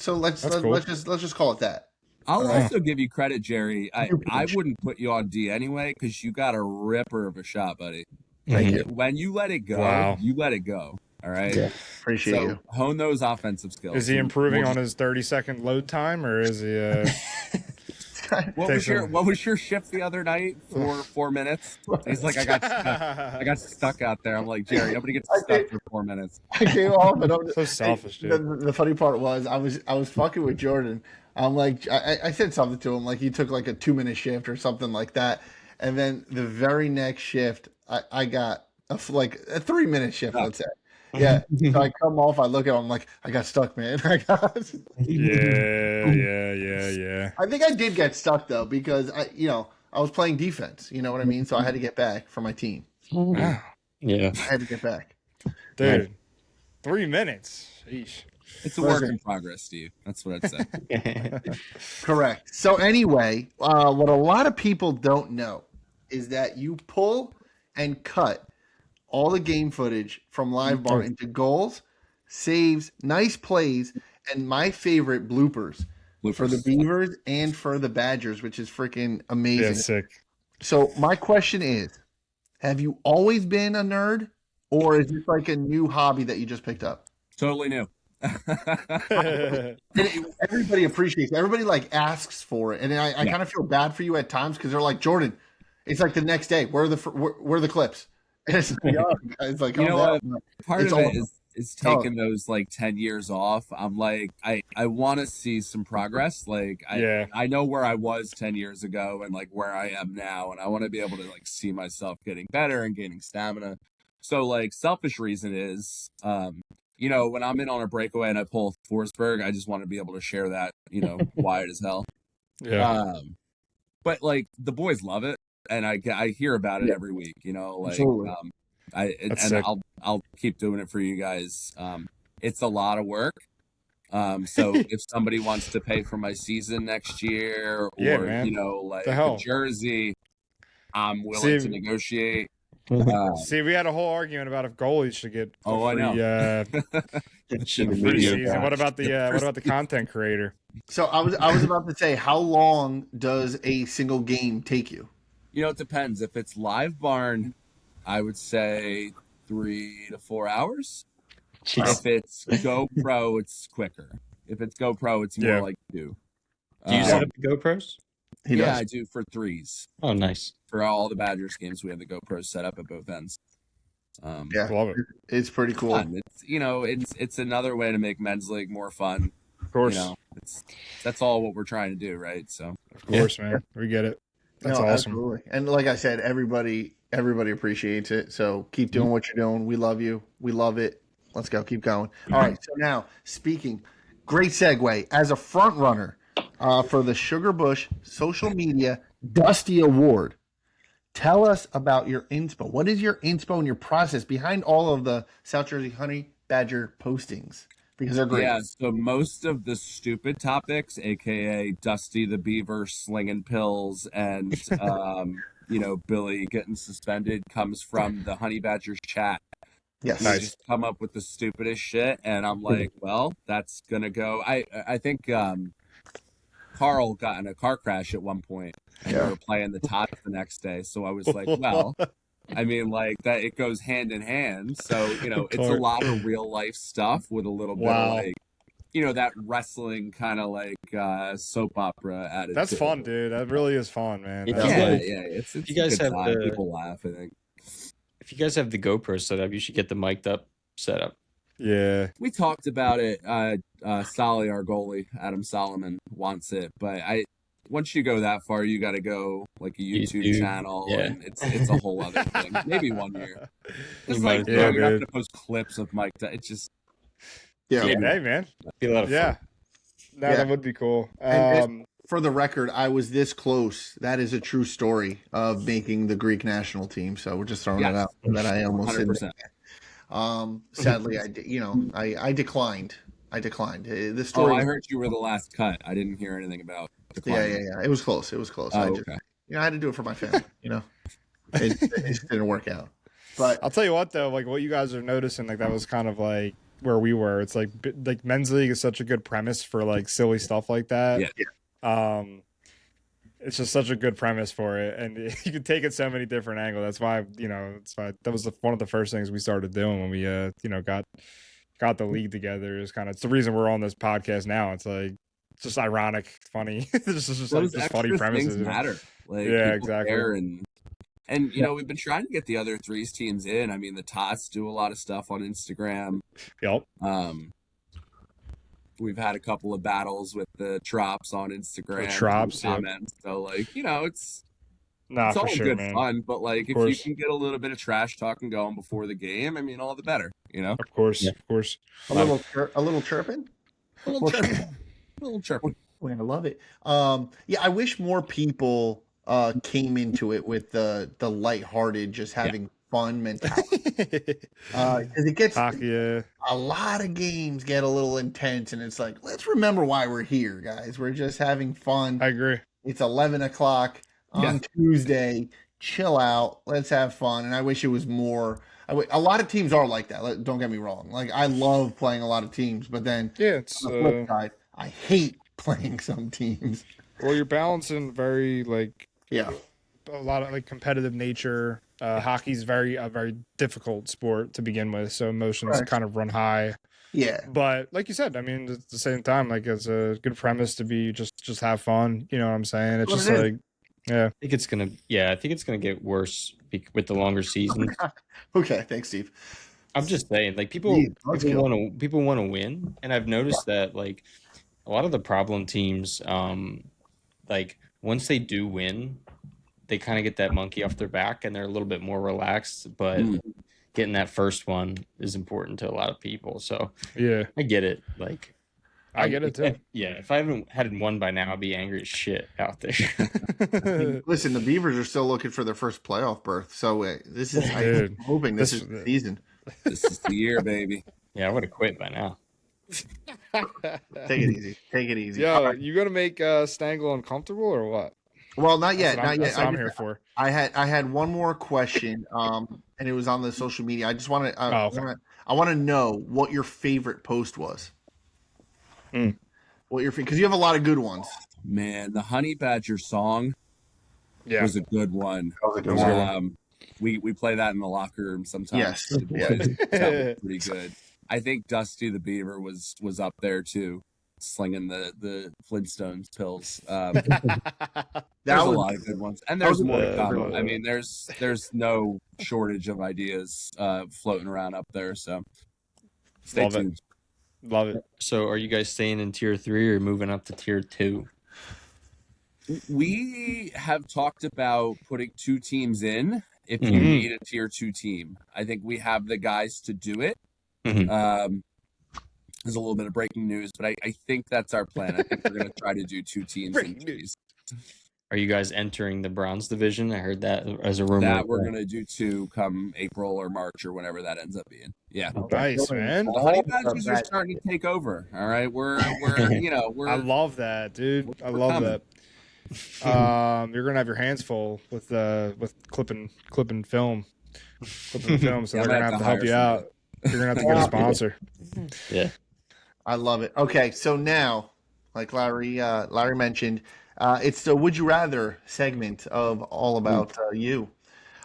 let's
cool.
just call it that.
I'll also give you credit, Jerry. I wouldn't put you on D anyway because you got a ripper of a shot, buddy.
Thank you.
When you let it go,
Wow.
you let it go. All right.
Yeah.
Appreciate you.
Hone those offensive skills.
Is he improving on his 30-second load time, or is he?
What was your shift the other night for 4 minutes? He's like, I got stuck out there. I'm like, Jerry, nobody gets stuck for 4 minutes.
I came off and I'm
So selfish, dude.
The funny part was I was fucking with Jordan. I'm like I said something to him like he took like a 2-minute shift or something like that, and then the very next shift I got a 3-minute shift, let's say. Yeah, so I come off. I look at him. I'm like, I got stuck, man.
Yeah.
I think I did get stuck though because I was playing defense. You know what I mean? So I had to get back for my team.
Wow,
Yeah.
I had to get back.
dude, 3 minutes. Sheesh.
It's a work in progress, Steve. That's what I'd say.
Correct. So anyway, what a lot of people don't know is that you pull and cut all the game footage from LiveBarn into goals, saves, nice plays, and my favorite bloopers for the Beavers and for the Badgers, which is freaking amazing.
Yeah, sick.
So my question is, have you always been a nerd, or is this like a new hobby that you just picked up?
Totally new.
Everybody appreciates it. Everybody like asks for it, and I kind of feel bad for you at times because they're like, Jordan, it's like the next day. Where are the clips? And it's like,
You know what? Part
It's
of it
awesome.
is taking those like 10 years off. I'm like, I want to see some progress. Like I know where I was 10 years ago and like where I am now, and I want to be able to like see myself getting better and gaining stamina. So like selfish reason is when I'm in on a breakaway and I pull Forsberg, I just want to be able to share that, wide as hell.
Yeah.
But like the boys love it, and I hear about it every week.
Absolutely.
I'll keep doing it for you guys. It's a lot of work. So if somebody wants to pay for my season next year, or a jersey, I'm willing to negotiate.
See, we had a whole argument about if goalies should get
I know.
free season. What about the content creator?
So I was about to say, how long does a single game take you?
It depends. If it's LiveBarn, I would say 3 to 4 hours.
Jeez.
If it's GoPro, it's quicker. If it's GoPro, it's more like 2.
Do you set up the GoPros?
He does.
I do for threes.
Oh, nice.
For all the Badgers games, we have the GoPros set up at both ends.
Yeah,
Love it.
It's pretty cool.
Fun. It's another way to make men's league more fun.
Of course.
That's all what we're trying to do, right? So
Of course, man. We get it. That's awesome.
Absolutely. And like I said, everybody appreciates it. So keep doing what you're doing. We love you. We love it. Let's go. Keep going. All right. So now, speaking, great segue. As a front runner for the Sugar Bush Social Media Dusty Award, tell us about your inspo. What is your inspo and your process behind all of the South Jersey Honey Badger postings? Because they're great.
Yeah, so most of the stupid topics, aka Dusty the Beaver slinging pills and Billy getting suspended, comes from the Honey Badgers chat.
Yes.
They just come up with the stupidest shit, and I'm like, well, that's gonna go. I think Carl got in a car crash at one point, and we were playing the Tots the next day. So I was like, well, I mean, like that, it goes hand in hand. So it's a lot of real life stuff with a little bit of like, that wrestling kind of like soap opera attitude.
That's fun, dude. That really is fun, man.
It's
you guys
a good
have
time. People laugh, I think.
If you guys have the GoPro set up, you should get the mic'd up setup.
Yeah.
We talked about it. Solly, our goalie, Adam Solomon, wants it, but once you go that far, you got to go like a YouTube channel, and it's a whole other thing. Maybe one year. It's like you're not going to post clips of Mike. It's just
hey man,
be a lot of fun.
That would be cool.
And for the record, I was this close. That is a true story of making the Greek national team. So we're just throwing it out that I almost 100%. Sadly, I declined. The story.
Oh, I heard you were the last cut. I didn't hear anything about declining.
Yeah. It was close.
Oh,
okay. I had to do it for my family. It just didn't work out. But
I'll tell you what, though, like what you guys are noticing, like that was kind of like where we were. It's like men's league is such a good premise for like silly stuff like that.
Yeah.
It's just such a good premise for it, and you can take it so many different angles. That's why that was one of the first things we started doing when we got the league together. Is kind of, it's the reason we're on this podcast now. It's like it's just ironic, funny. It's just like just funny premises.
Things matter. Like,
exactly.
And we've been trying to get the other Threes teams in. I mean, the Tots do a lot of stuff on Instagram.
Yep.
We've had a couple of battles with the Trops on Instagram.
Comments.
So like, it's
for
all
sure,
good
man.
fun. But like, if you can get a little bit of trash talking going before the game, I mean, all the better.
Of course.
A little chirping.
A little chirping.
I love it. I wish more people came into it with the lighthearted, just having fun mentality. Because it gets a lot of games get a little intense, and it's like, let's remember why we're here, guys. We're just having fun.
I agree.
It's 11 o'clock on Tuesday. Chill out. Let's have fun. And I wish it was more. A lot of teams are like that. Don't get me wrong. Like, I love playing a lot of teams, but then
it's
on the flip side, I hate playing some teams.
Well, you're balancing very
a
lot of like competitive nature. Hockey's a very difficult sport to begin with, so emotions kind of run high.
Yeah,
but like you said, I mean, at the same time, like it's a good premise to be just have fun. You know what I'm saying? It's just like, I think it's gonna get worse with the longer seasons.
Okay, thanks, Steve.
I'm just saying, like people want to win, and I've noticed that like a lot of the problem teams, like once they do win, they kind of get that monkey off their back and they're a little bit more relaxed, but getting that first one is important to a lot of people. So I get it. Like
I get it too.
If I haven't had one by now, I'd be angry as shit out there.
Listen, the Beavers are still looking for their first playoff berth. So this is, I'm hoping this is the season.
This is the year, baby.
Yeah, I would have quit by now.
Take it easy.
Yeah, you gonna make Stangle uncomfortable or what?
Well, not yet.
That's what I'm here for.
I had one more question, and it was on the social media. I just want to I want to know what your favorite post was. What because you have a lot of good ones.
Man, the Honey Badger song was a good one.
That was a good one.
We play that in the locker room sometimes.
Yes,
that was pretty good. I think Dusty the Beaver was up there too, slinging the Flintstones pills. There's a lot of good ones, and there's more to come. I mean, there's no shortage of ideas floating around up there. So stay tuned.
Love it.
So, are you guys staying in tier 3 or moving up to tier 2?
We have talked about putting 2 teams in if you
Mhm.
need a tier 2 team. I think we have the guys to do it.
Mhm.
There's a little bit of breaking news, but I think that's our plan. I think we're going to try to do 2 teams in
Breaking
threes.
Are you guys entering the bronze division? I heard that as a rumor.
That we're going to do 2 come April or March or whenever that ends up being. Yeah.
Nice, man.
The Honey Badgers are starting to take over. All right. We're
I love that, dude. I love
coming.
that. You're gonna have your hands full with clipping film. So
Yeah,
they're
I
gonna
might
have to
hire
help you out. You're gonna have to get a sponsor.
Yeah.
I love it. Okay, so now, like Larry mentioned, it's the Would You Rather segment of All About You.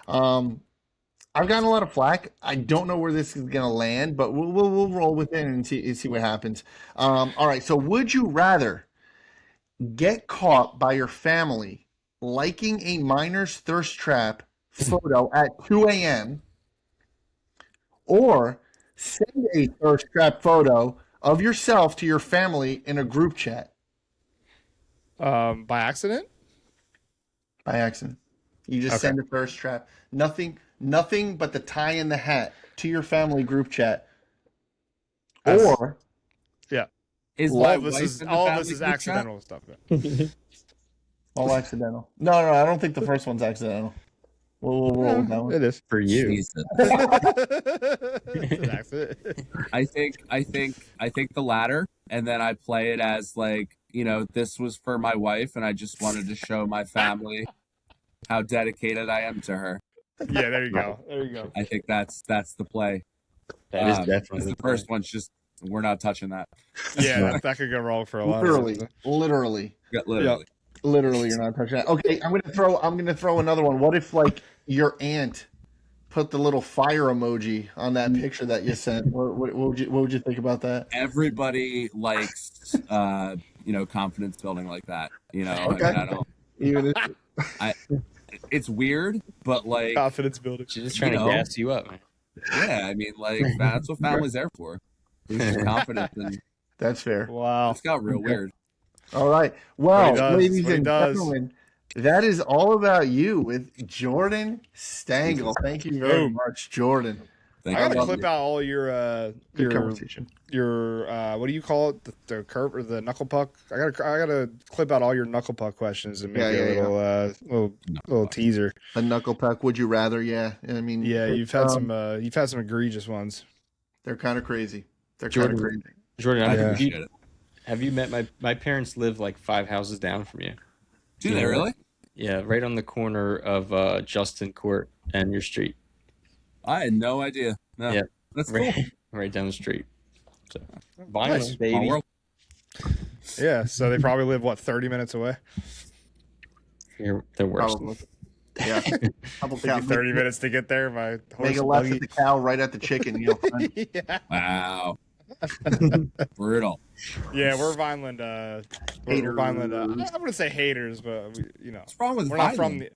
I've gotten a lot of flack. I don't know where this is gonna land, but we'll roll with it and see what happens. All right, so would you rather get caught by your family liking a miner's thirst trap photo at 2 a.m. or send a thirst trap photo of yourself to your family in a group chat
By accident?
by accident? You just send a thirst trap. Nothing but the tie in the hat to your family group chat. Or
Yeah.
Is
All
my
of this
wife
is
in the
all of
family
this is
group chat?
accidental stuff.
all accidental. No, I don't think the first one's accidental. We'll roll with that one.
It is.
For you.
Jesus.
It's an accident.
I think the latter, and then I play it as like, this was for my wife, and I just wanted to show my family how dedicated I am to her.
Yeah, there you go. There you go.
I think that's the play.
That is
'Cause
definitely
the first one's just we're not touching that.
Yeah, that could go wrong for a lot.
Literally.
Yeah, literally.
Literally, you're not touching that. Okay, I'm gonna throw another one. What if like your aunt put the little fire emoji on that picture that you sent? What would you think about that?
Everybody likes confidence building like that.
Okay.
I don't.
Even
It's weird, but like
Confidence building.
She's just trying to gas you up, man.
yeah, I mean, like that's what family's there for. Boost your confidence, and
that's fair.
Wow.
it's got real weird.
All right. Well,
What he does,
ladies
what he
and
does.
gentlemen, that is all about you with Jordan Stangle. Thank you very
Boom.
much, Jordan.
Thank
I gotta
you.
clip out all your
Good conversation.
your what do you call it? The curve or the knuckle puck? I gotta clip out all your knuckle puck questions and make a little teaser.
A knuckle puck, would you rather? Yeah. I mean,
Yeah, you've had some egregious ones.
they're kind of crazy. They're kind
Jordan,
of crazy.
Jordan,
I
have
appreciate
you,
it.
have you met my parents live like 5 houses down from you?
Do they really?
Yeah, right on the corner of Justin Court and your street.
I had no idea. No,
Yeah.
that's cool.
Right down the street. So,
Nice.
vinyl, baby.
Small world.
Yeah, so they probably live 30 minutes away.
They're worse.
Probably. Yeah. Couple
Take you 30 minutes to get there by horse
Make a
and
left
buggy.
at the cow, right at the chicken.
Yeah.
Wow. Brutal.
Yeah, we're Vineland. We're
Haters.
Vineland. I wouldn't say haters, but
What's wrong with
we're not
Vineland?
from the.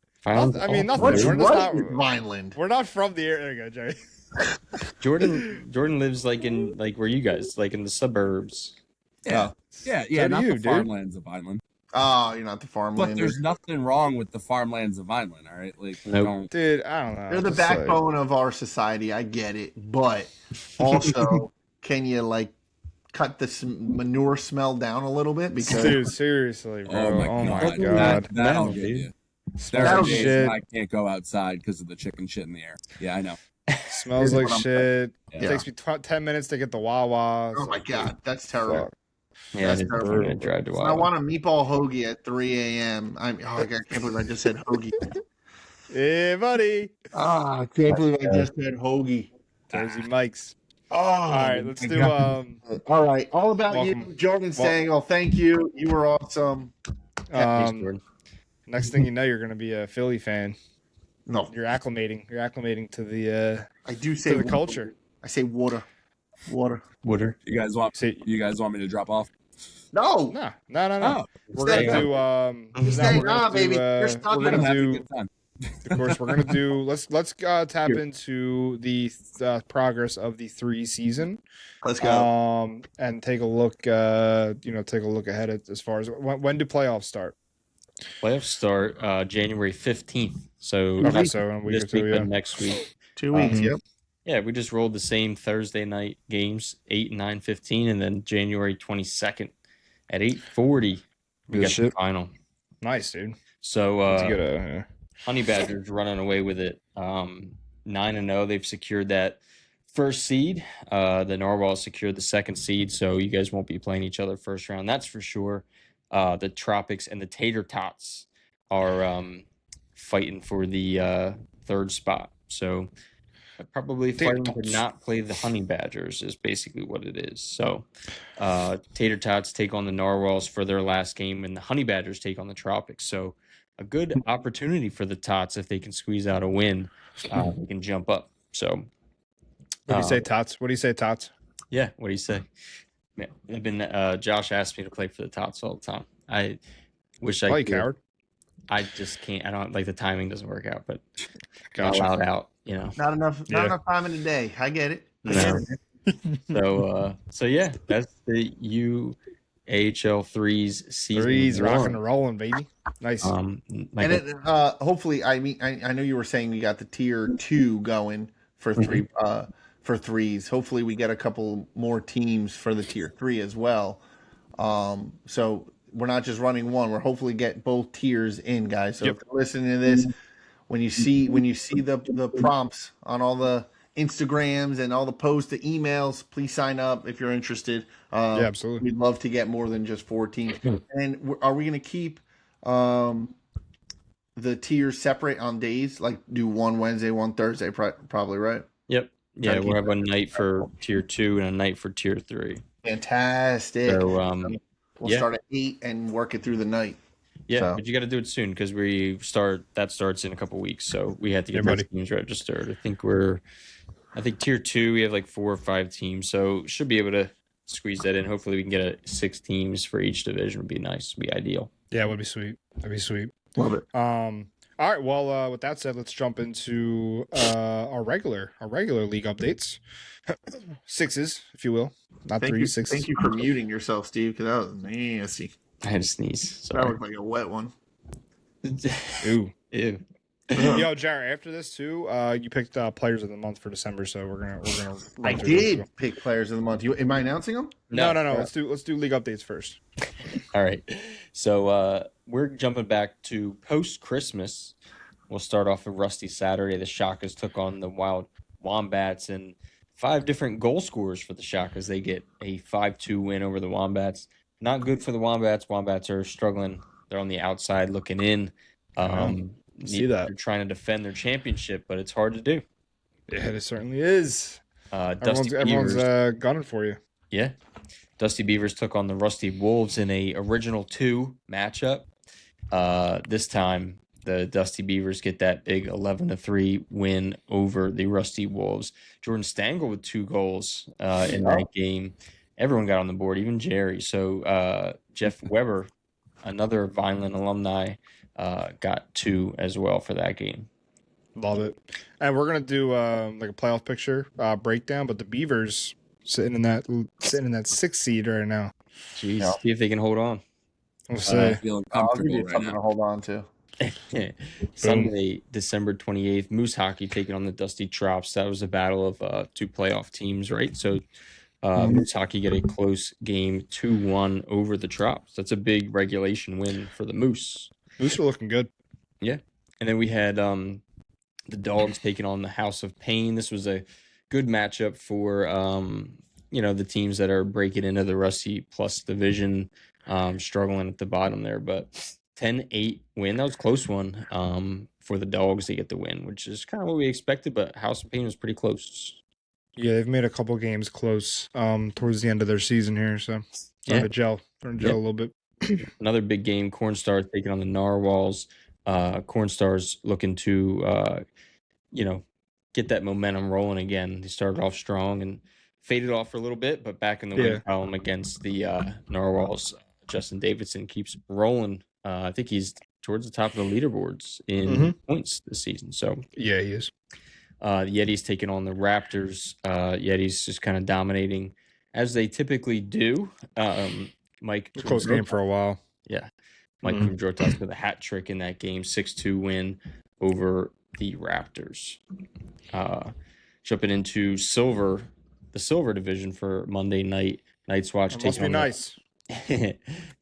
Vinyl-
I mean, nothing.
What's
We're
right
just
with
not.
Vineland?
We're not from the area. There you go, Jerry.
Jordan lives like in like where you guys like in the suburbs.
Yeah. Yeah,
So do
not
you,
the
dude.
farmlands of Vineland.
Oh, you're not the
But
farmlander.
there's nothing wrong with the farmlands of Vineland, all right? Like,
Nope.
don't.
Dude, I don't know.
They're the
Just like-
backbone of our society. I get it, but also, can you like cut the manure smell down a little bit? Because
Dude, seriously, bro.
Oh my god.
God.
That I'll
No,
give
dude.
you. There
Smells
are
like
days
shit.
when I can't go outside because of the chicken shit in the air. Yeah, I know.
Smells
Here's
like
what I'm
shit.
Yeah.
It takes me 10 minutes to get the Wawa.
oh my god, that's terrible.
Fuck.
Yeah,
That's
it's
terrible.
brutal. Drive to
So I
Wild.
want a meatball hoagie at 3 a.m. I can't believe I just said hoagie.
Hey, buddy.
I can't believe I just said hoagie.
Jersey Mike's.
Oh,
All right, let's do.
All right, all about you,
Welcome.
Jordan Stangle. Thank you. You were awesome.
Thanks, Jordan.
Next thing you know, you're gonna be a Philly fan.
No,
You're acclimating. You're acclimating to the
I do say
to the
water.
culture.
I say water.
Wooder.
You guys want me to drop off?
No,
No.
Oh,
We're gonna
Stay
do.
He's
now
staying
we're gonna
on, baby.
do,
You're stuck
we're
with
gonna
having a
do.
good time.
Of course, we're gonna do. Let's tap into the progress of the 3 season.
let's go.
And take a look. Take a look ahead as far as when do playoffs start?
Playoffs start January 15th. So
Okay,
not
so in a week or
this
two,
week,
yeah.
but next week.
2 weeks.
Mhm.
Yep.
Yeah, we just rolled the same Thursday night games, 8 and 9:15, and then January 22nd at 8:40, we
Good
got the
shit.
final.
Nice, dude.
So
Let's get a.
Honey Badgers running away with it. 9-0, they've secured that first seed. The Narwhals secured the second seed, so you guys won't be playing each other first round. That's for sure. The Tropics and the Tater Tots are fighting for the third spot. So probably
Tater
fighting to
Tots.
not play the Honey Badgers is basically what it is. So Tater Tots take on the Narwhals for their last game, and the Honey Badgers take on the Tropics. So a good opportunity for the Tots if they can squeeze out a win. They can jump up. So
What do you say, Tots? What do you say, Tots?
yeah, what do you say? Man, I've been Josh asked me to play for the Tots all the time. I wish I
Play,
could.
coward.
I just can't. I don't like the timing doesn't work out, but not
Gotcha.
allowed out. You know.
Not enough.
Yeah.
Not enough time in the day. I get it. I
No.
get it.
So yeah, that's the UAHL Threes season.
Threes
one.
rocking and rolling, baby. Nice.
And
Michael,
it, hopefully, I mean, I know you were saying we got the tier 2 going for three for threes. Hopefully, we get a couple more teams for the tier 3 as well. So we're not just running one. We're hopefully get both tiers in, guys. So
Yep.
if you're listening to this, when you see the prompts on all the Instagrams and all the posts, the emails, please sign up if you're interested.
Yeah, absolutely.
We'd love to get more than just 4 teams. And are we going to keep the tiers separate on days? Like do one Wednesday, one Thursday, probably, right?
yep. Yeah,
Gotta
we'll
keep
have a night for tier 2 and a night for tier 3.
Fantastic.
So
We'll
yeah.
start at 8 and work it through the night.
yeah,
So-
but you got to do it soon because that starts in a couple weeks. So we have to get
Yeah,
those
buddy.
teams registered. I think tier 2 we have like 4 or 5 teams, so should be able to squeeze that in. Hopefully we can get 6 teams for each division. Would be nice. Would be ideal.
Yeah, it would be sweet. That'd be sweet.
Love it.
All right. Well, with that said, let's jump into our regular league updates. Sixes, if you will, not
Thank
threes.
you.
Sixes.
Thank you for muting yourself, Steve, because that was nasty.
I had to sneeze.
That
Sorry.
looked like a wet one.
Ooh.
Ew.
Yo, Jared. After this too, you picked players of the month for December, so we're gonna.
I
run through this.
did pick players of the month. Am I announcing them?
No. Let's do league updates first.
All right. So we're jumping back to post-Christmas. We'll start off with Rusty Saturday. The Shockers took on the Wild Wombats, and 5 different goal scorers for the Shockers. They get a 5-2 win over the Wombats. Not good for the Wombats. Wombats are struggling. They're on the outside looking in.
See that.
They're trying to defend their championship, but it's hard to do.
Yeah, it certainly is.
Dusty
Everyone's
Beavers,
gunning for you.
yeah. Dusty Beavers took on the Rusty Wolves in a original 2 matchup. This time, the Dusty Beavers get that big 11-3 win over the Rusty Wolves. Jordan Stangle with 2 goals in that game. Everyone got on the board, even Jerry. So Jeff Weber, another Vineland alumni, got 2 as well for that game.
Love it. And we're gonna do like a playoff picture breakdown, but the Beavers sitting in that 6th seed right now.
Jeez,
Yeah.
see if they can hold on.
We'll
I'm
say.
feeling
I'll give
comfortable
you
right
something
now.
to hold on to.
Sunday, December 28th, Moose Hockey taking on the Dusty Trops. That was a battle of 2 playoff teams, right? So Moose Hockey get a close game 2-1 over the Trops. That's a big regulation win for the Moose.
Moose are looking good.
And then we had the Dogs taking on the House of Pain. This was a good matchup for the teams that are breaking into the Rusty Plus division, struggling at the bottom there. But 10-8 win. That was a close one for the Dogs to get the win, which is kind of what we expected, but House of Pain was pretty close.
Yeah, they've made a couple games close towards the end of their season here, so starting to gel a little bit.
Another big game, Cornstar taking on the Narwhals. Cornstar's looking to get that momentum rolling again. They started off strong and faded off for a little bit, but back in the win column against the Narwhals. Justin Davidson keeps rolling. I think he's towards the top of the leaderboards in points this season. So
Yeah, he is.
the Yetis taking on the Raptors. Yetis just kind of dominating as they typically do. Mike,
Close game for a while.
Yeah. Mike from Jortas with a hat trick in that game, 6-2 win over the Raptors. Jumping into silver, the silver division for Monday night. Night's Watch
It must be nice.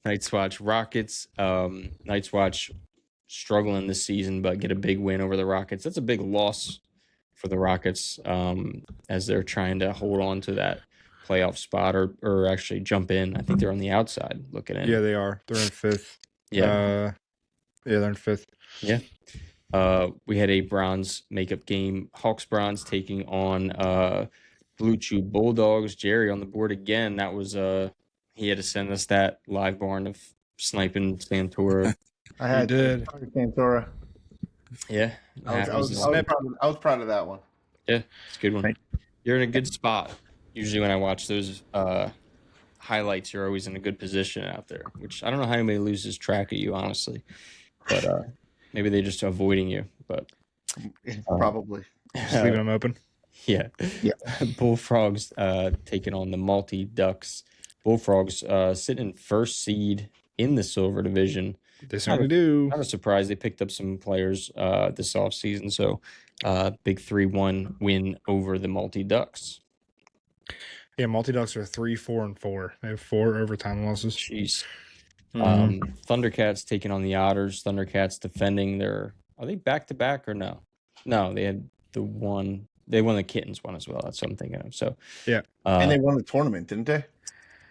Night's Watch Rockets. Night's Watch struggling this season, but get a big win over the Rockets. That's a big loss for the Rockets as they're trying to hold on to that playoff spot or actually jump in. I think they're on the outside looking in.
Yeah, they are. They're in 5th.
Yeah.
They're in 5th.
Yeah. We had a bronze makeup game. Hawks bronze taking on Blue Chew Bulldogs. Jerry on the board again. That was he had to send us that LiveBarn of sniping Santora.
I
did.
Santora.
Yeah.
I was proud of that one.
Yeah, it's a good one. You're in a good spot. Usually when I watch those highlights, you're always in a good position out there, which I don't know how anybody loses track of you, honestly. But maybe they're just avoiding you. But
Probably.
Just leaving them open.
Yeah. Bullfrogs taking on the Malty Ducks. Bullfrogs sitting in first seed in the silver division.
They certainly do.
Not a surprise. They picked up some players this offseason. So big 3-1 win over the Malty Ducks.
Yeah, Malty Ducks are 3-4-4. They have 4 overtime losses.
Jeez. Thundercats taking on the Otters. Thundercats defending their... Are they back-to-back or no? No, they had the one... They won the Kittens one as well. That's what I'm thinking of. So
yeah.
And they won the tournament, didn't they?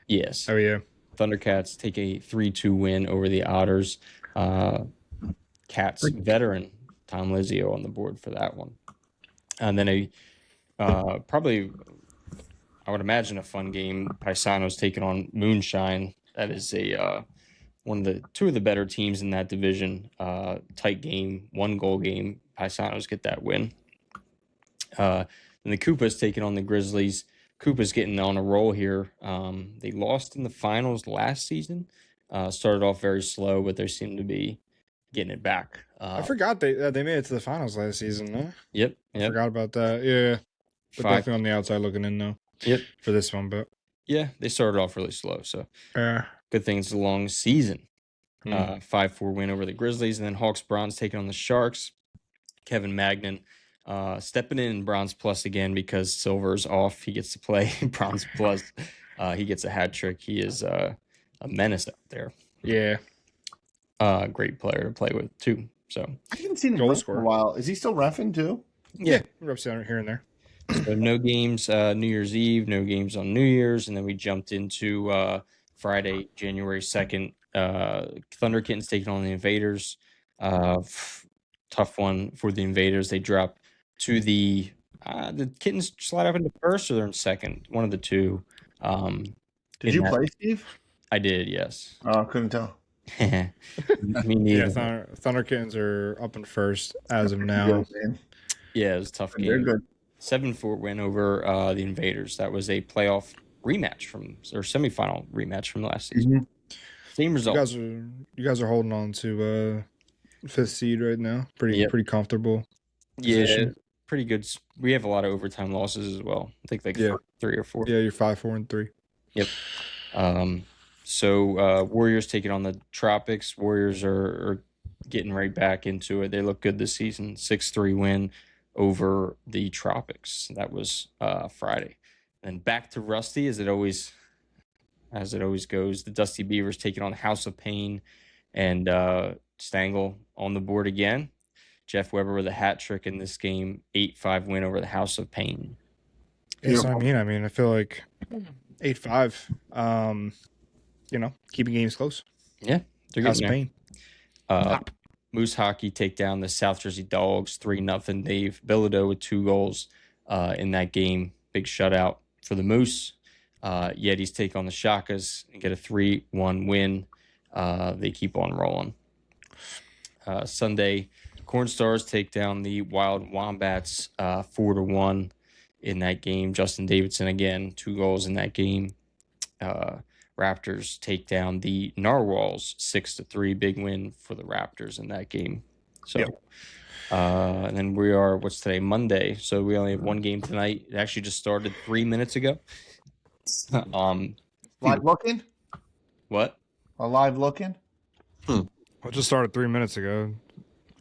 Yes.
Oh, yeah.
Thundercats take a 3-2 win over the Otters. Cats veteran Tom Lizio on the board for that one. And then probably, I would imagine, a fun game. Paisanos taking on Moonshine. That is two of the better teams in that division. Tight game, 1-goal game. Paisanos get that win. And the Koopas taking on the Grizzlies. Koopa's getting on a roll here. They lost in the finals last season. Started off very slow, but they seem to be getting it back.
I forgot they made it to the finals last season, huh?
Yep.
I forgot about that. Yeah. But definitely on the outside looking in, though.
Yep.
For this one, but...
Yeah, they started off really slow, so good thing it's a long season. 5-4 win over the Grizzlies, and then Hawks Bronze taking on the Sharks. Kevin Magnan stepping in Bronze Plus again because Silver's off. He gets to play Bronze Plus. He gets a hat trick. He is a menace out there.
Yeah.
Great player to play with, too. So
I haven't seen him ref for a while. Is he still reffing, too?
Yeah. Reps here and there.
So no games New Year's Eve, no games on New Year's, and then we jumped into Friday, January 2nd. Thunder Kittens taking on the Invaders. Tough one for the Invaders. They drop to the Kittens slide up into first, or they're in second. One of the two.
Did you play, Steve?
I did, yes.
Oh, couldn't tell.
Me neither.
Yeah, Thunder Kittens are up in first as of now.
Yeah, it was a tough game.
They're good.
7-4 win over the Invaders. That was a playoff rematch or semifinal rematch from last season. Same result.
You guys are holding on to 5th seed right now. Pretty comfortable.
Yeah, pretty good. We have a lot of overtime losses as well. I think 3 or 4.
Yeah, you're 5-4-3.
Yep. So Warriors taking on the Tropics. Warriors are getting right back into it. They look good this season. 6-3 win over the Tropics. That was Friday. And back to Rusty as it always goes. The Dusty Beavers taking on the House of Pain, and Stangle on the board again. Jeff Weber with a hat trick in this game. 8-5 win over the House of Pain.
That's what I mean. I feel like 8-5. Keeping games close.
Yeah, they're
House
getting
of Pain.
Moose Hockey take down the South Jersey Dogs 3-0. Dave Bilodeau with 2 goals in that game. Big shutout for the Moose. Yetis take on the Shakas and get a 3-1 win. They keep on rolling. Sunday, Corn Stars take down the Wild Wombats 4-1 in that game. Justin Davidson again, 2 goals in that game. Raptors take down the Narwhals 6-3. Big win for the Raptors in that game. So, and then we are, what's today? Monday. So we only have one game tonight. It actually just started 3 minutes ago.
Live looking?
What?
A live looking?
I just started 3 minutes ago.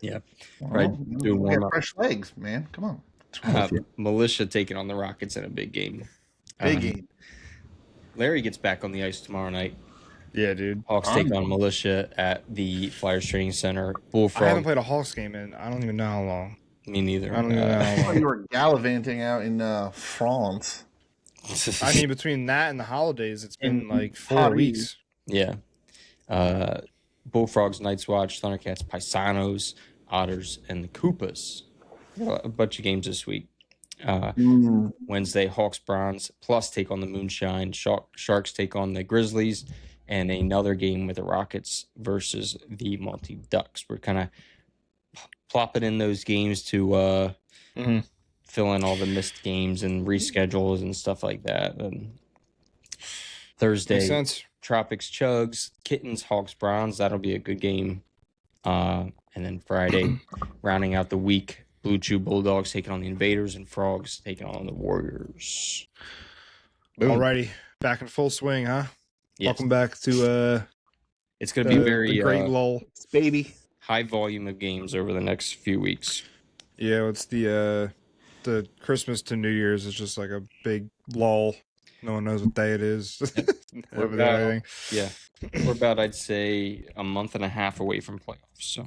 Yeah.
Well,
Right. Do a
you get
warm-up.
fresh legs, man. Come on. What's wrong with you?
Militia taking on the Rockets in a big game.
Big game.
Larry gets back on the ice tomorrow night.
Yeah, dude.
Hawks take on Militia at the Flyers Training Center. Bullfrog.
I haven't played a Hawks game in I don't even know how long.
Me neither.
I don't even know
I
how
thought you
long.
were gallivanting out in France.
I mean, between that and the holidays, it's been
And
like 4
Paris.
weeks.
Yeah. Bullfrogs, Night's Watch, Thundercats, Paisanos, Otters, and the Koopas. A bunch of games this week. Wednesday, Hawks, Browns, plus take on the Moonshine. Sharks take on the Grizzlies, and another game with the Rockets versus the Multi Ducks. We're kind of plopping in those games to fill in all the missed games and reschedules and stuff like that. And Thursday,
Makes sense.
Tropics, Chugs, Kittens, Hawks, Browns. That'll be a good game. And then Friday, rounding out the week, Blue Chew Bulldogs taking on the Invaders and Frogs taking on the Warriors. Boom.
Alrighty, back in full swing, huh?
Yes.
Welcome back to
It's going to be
the
very
great lull.
Baby.
high volume of games over the next few weeks.
Yeah, it's the Christmas to New Year's is just like a big lull. No one knows what day it is. Everything.
Yeah. We're about, I'd say, a month and a half away from playoffs. So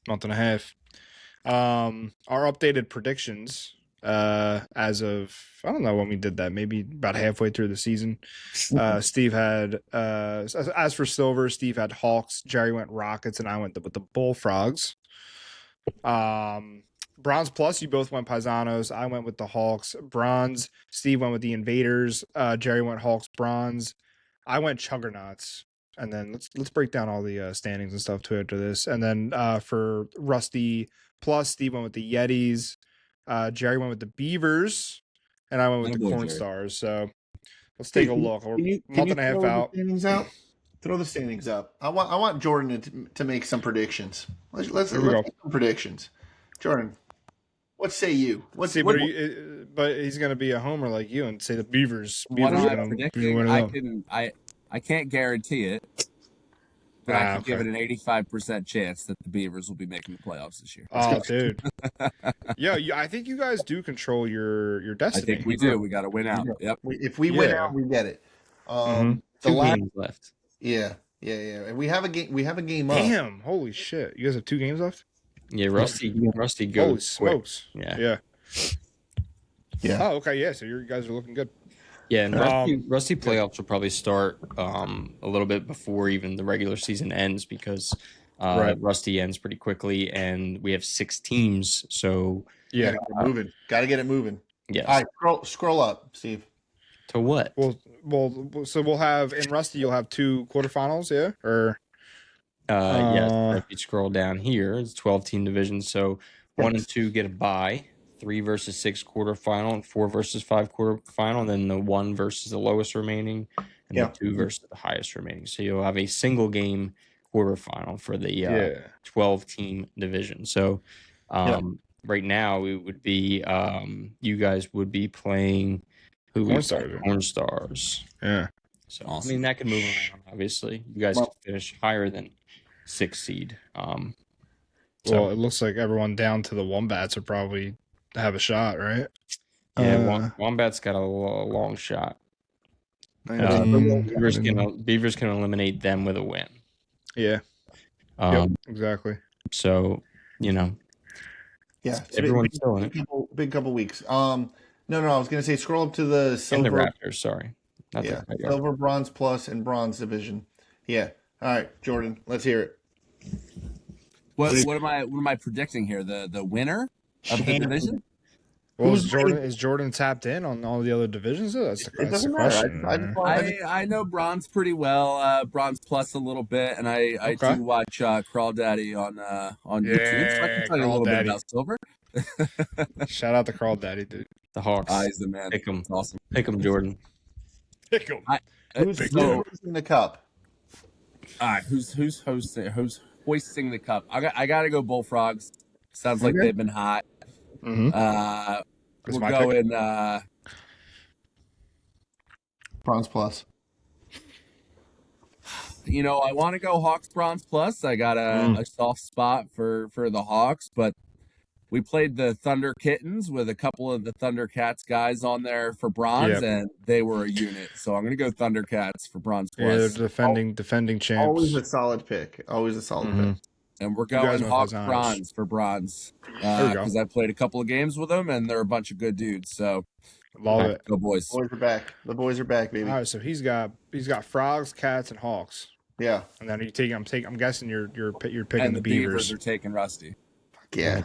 Month and a half. Our updated predictions as of I don't know when we did that, maybe about halfway through the season. Steve had as for silver, Steve had Hawks, Jerry went Rockets, and I went with the Bullfrogs. Bronze plus, you both went Paisanos. I went with the Hawks. Bronze, Steve went with the Invaders. Jerry went Hawks. Bronze, I went Juggernauts. And then let's break down all the standings and stuff too after this. And then for Rusty plus, Steve went with the Yetis. Jerry went with the Beavers, and I went with the Corn Stars. So let's take a look. We're a month and a half out.
Throw the standings up. I want Jordan to make some predictions. Let's make some predictions. Jordan, what say you? But
he's going to be a homer like you and say the Beavers.
What I'm predicting, I can't guarantee it, but I can give it an 85% chance that the Beavers will be making the playoffs this year.
Oh, dude. Yeah, I think you guys do control your destiny.
I think we do. We got to win out. Yep.
If we win out, we get it.
The games left.
Yeah. And we have a game. We have a game up.
Damn! Holy shit! You guys have 2 games left.
Yeah, Rusty goes.
Holy smokes!
Quick.
Yeah.
Oh,
okay. Yeah. So you guys are looking good.
Yeah, and Rusty playoffs will probably start a little bit before even the regular season ends because Rusty ends pretty quickly, and we have 6 teams. So
yeah, gotta get it moving.
Yeah.
All right, scroll up, Steve.
To what?
So we'll have in Rusty. You'll have 2 quarterfinals. Yeah. Or
if you scroll down here, it's 12-team division. So 1 and 2 get a bye. 3 versus 6 quarterfinal and 4 versus 5 quarterfinal, and then the 1 versus the lowest remaining, and the 2 versus the highest remaining. So you'll have a single game quarterfinal for the 12-team division. So right now it would be you guys would be playing Corn Stars.
Yeah.
So awesome. I mean that could move around. Obviously, you guys could finish higher than 6th seed.
Well, it looks like everyone down to the Wombats are probably have a shot, right?
Yeah, Wombat's got a long shot. Beavers can eliminate them with a win.
Yeah. Exactly.
So, everyone's still in it.
Big couple weeks. No, I was gonna say scroll up to the silver.
And the Raptors, sorry.
Silver, bronze plus, and bronze division. Yeah. All right, Jordan, let's hear it.
What am I predicting here? The winner of the division?
Well, is Jordan tapped in on all the other divisions? That's the question.
I know bronze pretty well. Bronze plus a little bit, and I do watch Crawl Daddy on YouTube. So I can tell you a little bit about silver.
Shout out to Crawl Daddy, dude.
The Hawks.
He's the man.
Pick him.
Awesome.
Pick him, Jordan.
Pick him.
Who's hosting the cup?
All right, who's hoisting the cup? I gotta go Bullfrogs. Sounds like they've been hot. We're going
bronze plus.
I want to go Hawks Bronze Plus. I got a soft spot for the Hawks, but we played the Thunder Kittens with a couple of the Thundercats guys on there for bronze, and they were a unit. So I'm going to go Thundercats for Bronze Plus.
Yeah, they're defending champs.
Always a solid pick. Always a solid pick.
And we're going Hawks Bronze for bronze because I played a couple of games with them, and they're a bunch of good dudes. So
love it.
Go boys.
The boys are back. The boys are back, baby.
All right, so he's got frogs, cats, and hawks.
Yeah.
And then I'm guessing you're picking
and
the
Beavers are taking Rusty.
Yeah.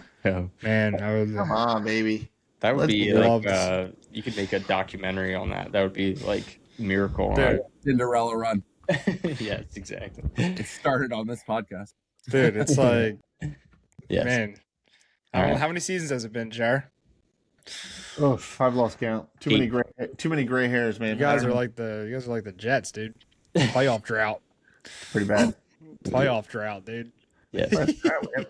Man,
come on, baby.
That would be like you could make a documentary on that. That would be like a miracle.
Cinderella run.
Yes, exactly.
It started on this podcast.
Dude, it's like,
yes.
Man. How many seasons has it been, Jar?
Oh, I've lost count. Too many gray hairs, man.
You guys are like the Jets, dude. Playoff drought.
Pretty bad.
Playoff drought, dude.
Yes.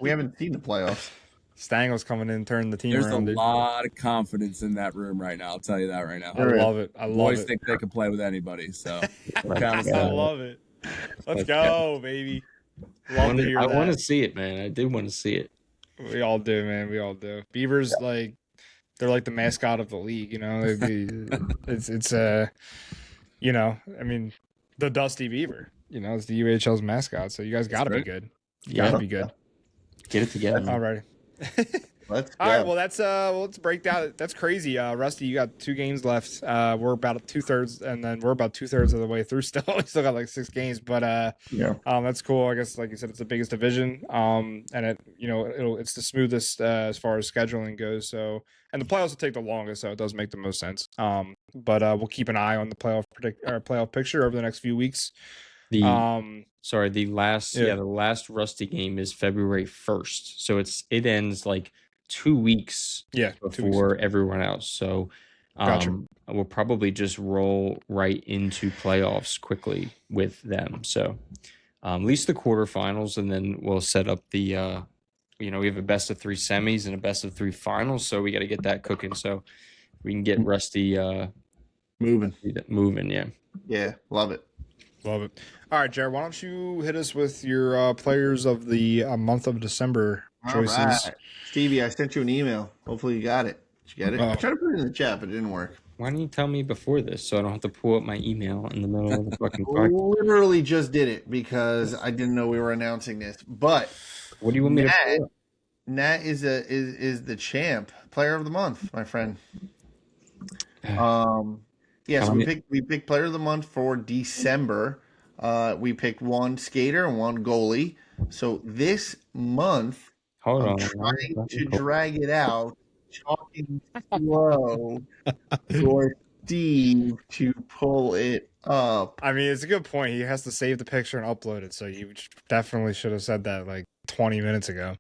We haven't seen the playoffs.
Stangle's coming in, turning the team around.
There's a lot of confidence in that room right now. I'll tell you that right now.
I love it.
Boys think they can play with anybody, so
I love it. Let's go, baby. I
want to see it, man. I do want to see it.
We all do, man. We all do. Beavers, they're like the mascot of the league, it's I mean, the Dusty Beaver, it's the UAHL's mascot. So you guys got to be good. You got to be good.
Get it together.
All right.
Let's go.
All right. Well, let's break down. That's crazy. Rusty, you got 2 games left. We're about 2/3, and then we're about 2/3 of the way through still. We still got like 6 games, but that's cool. I guess, like you said, it's the biggest division. And it's the smoothest as far as scheduling goes. So, and the playoffs will take the longest, so it does make the most sense. But we'll keep an eye on the playoff picture over the next few weeks.
The last Rusty game is February 1st, so it ends like 2 weeks before everyone else. So
Gotcha.
we'll probably just roll right into playoffs quickly with them. So at least the quarterfinals, and then we'll set up the we have a best of 3 semis and a best of 3 finals, so we got to get that cooking so we can get Rusty
moving.
Yeah,
Love it.
All right, Jared, why don't you hit us with your players of the month of December choices?
All right. Stevie, I sent you an email. Hopefully you got it. Did you get it? I tried to put it in the chat, but it didn't work.
Why didn't you tell me before this so I don't have to pull up my email in the middle of the fucking podcast?
Literally just did it because I didn't know we were announcing this. But
what do you want me to pull up?
Nat is the champ, player of the month, my friend. So we picked player of the month for December. We picked one skater and one goalie. So this month, I'm trying to drag it out, talking slow for Steve to pull it up.
I mean, it's a good point. He has to save the picture and upload it, so you definitely should have said that like 20 minutes ago.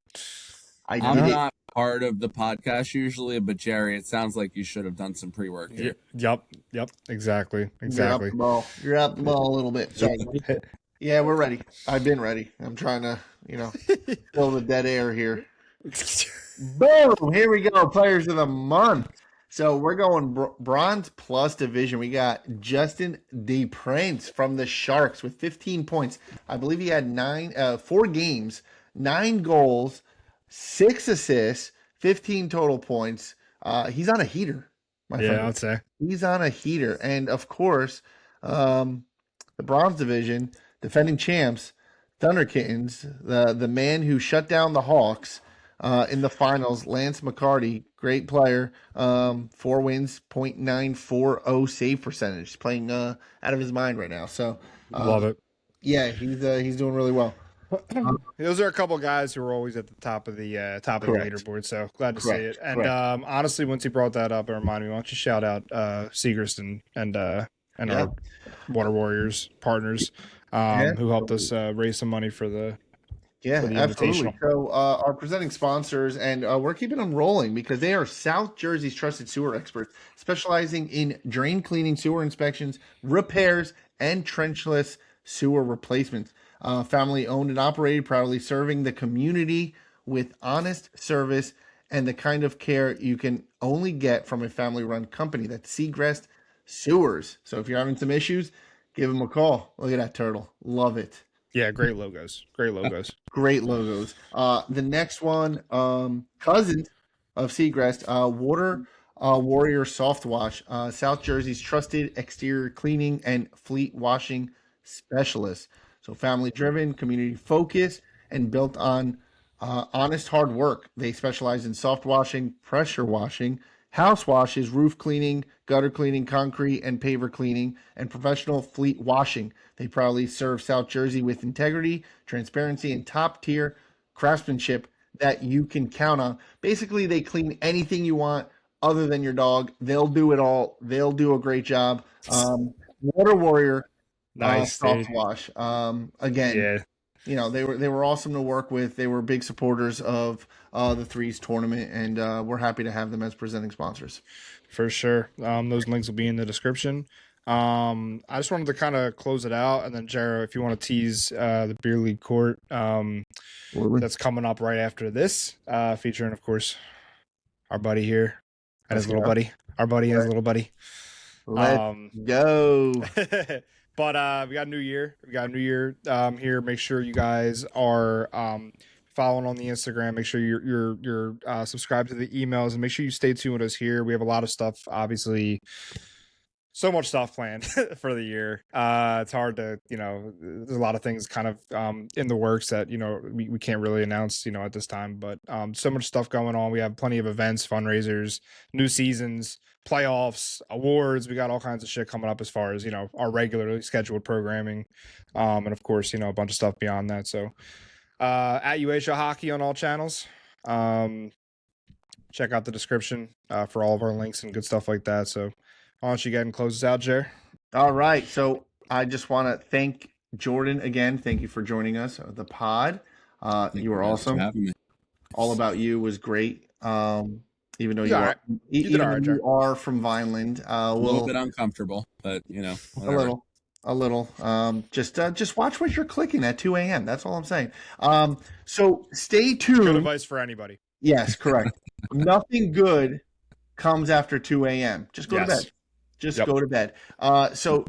I'm not part of the podcast usually, but Jerry, it sounds like you should have done some pre-work here.
Yep, exactly.
You're up the ball a little bit. So, yeah, we're ready. I've been ready. I'm trying to, fill the dead air here. Boom! Here we go. Players of the month. So we're going Bronze Plus division. We got Justin DePrince from the Sharks with 15 points. I believe he had 4 games, 9 goals, 6 assists, 15 total points. He's on a heater, my friend.
Yeah, I'd say.
He's on a heater. And, of course, the Bronze Division, defending champs, Thunder Kittens, the man who shut down the Hawks in the finals, Lance McCarty, great player, 4 wins, .940 save percentage. He's playing out of his mind right now. So
love it.
Yeah, he's doing really well.
Those are a couple guys who are always at the top of the leaderboard, so glad to see it. And honestly, once you brought that up, it reminded me. Why don't you shout out Seegrist and our Water Warriors partners who helped us raise some money for the
absolutely. So our presenting sponsors, and we're keeping them rolling because they are South Jersey's trusted sewer experts, specializing in drain cleaning, sewer inspections, repairs, and trenchless sewer replacements. Family owned and operated, proudly serving the community with honest service and the kind of care you can only get from a family run company. That's Seagrass Sewers. So if you're having some issues, give them a call. Look at that turtle. Love it.
Yeah, great logos. Great logos.
Great logos. The next one, cousin of Seagrass, Water Warrior Soft Wash, South Jersey's trusted exterior cleaning and fleet washing specialist. So family driven, community focused, and built on honest hard work. They specialize in soft washing, pressure washing, house washes, roof cleaning, gutter cleaning, concrete and paver cleaning, and professional fleet washing. They proudly serve South Jersey with integrity, transparency, and top-tier craftsmanship that you can count on. Basically, they clean anything you want other than your dog. They'll do it all. They'll do a great job. Water Warrior
Nice,
soft
dude.
wash. Again,
Yeah.
you know, they were awesome to work with. They were big supporters of the Threes tournament, and we're happy to have them as presenting sponsors.
For sure. Those links will be in the description. I just wanted to kind of close it out, and then Jero, if you want to tease the beer league court that's coming up right after this, featuring, of course, our buddy here and his little buddy. Our buddy and his little buddy.
Let's go.
But we got a new year. Here. Make sure you guys are following on the Instagram. Make sure you're subscribed to the emails, and make sure you stay tuned with us here. We have a lot of stuff, obviously. So much stuff planned for the year. It's hard to, there's a lot of things kind of in the works that, we can't really announce, at this time, but so much stuff going on. We have plenty of events, fundraisers, new seasons, playoffs, awards. We got all kinds of shit coming up as far as, our regularly scheduled programming. And of course, a bunch of stuff beyond that. So at UAHL Hockey on all channels. Check out the description for all of our links and good stuff like that. So why don't you get and close us out, Jer?
All right. So I just want to thank Jordan again. Thank you for joining us on the pod. You were awesome.
For having me.
All About You was great. Even though you are from Vineland,
a little bit uncomfortable, but whatever.
a little. Just watch what you're clicking at 2 a.m. That's all I'm saying. So stay tuned.
Good advice for anybody.
Yes, correct. Nothing good comes after 2 a.m. Just go to bed. Go to bed. So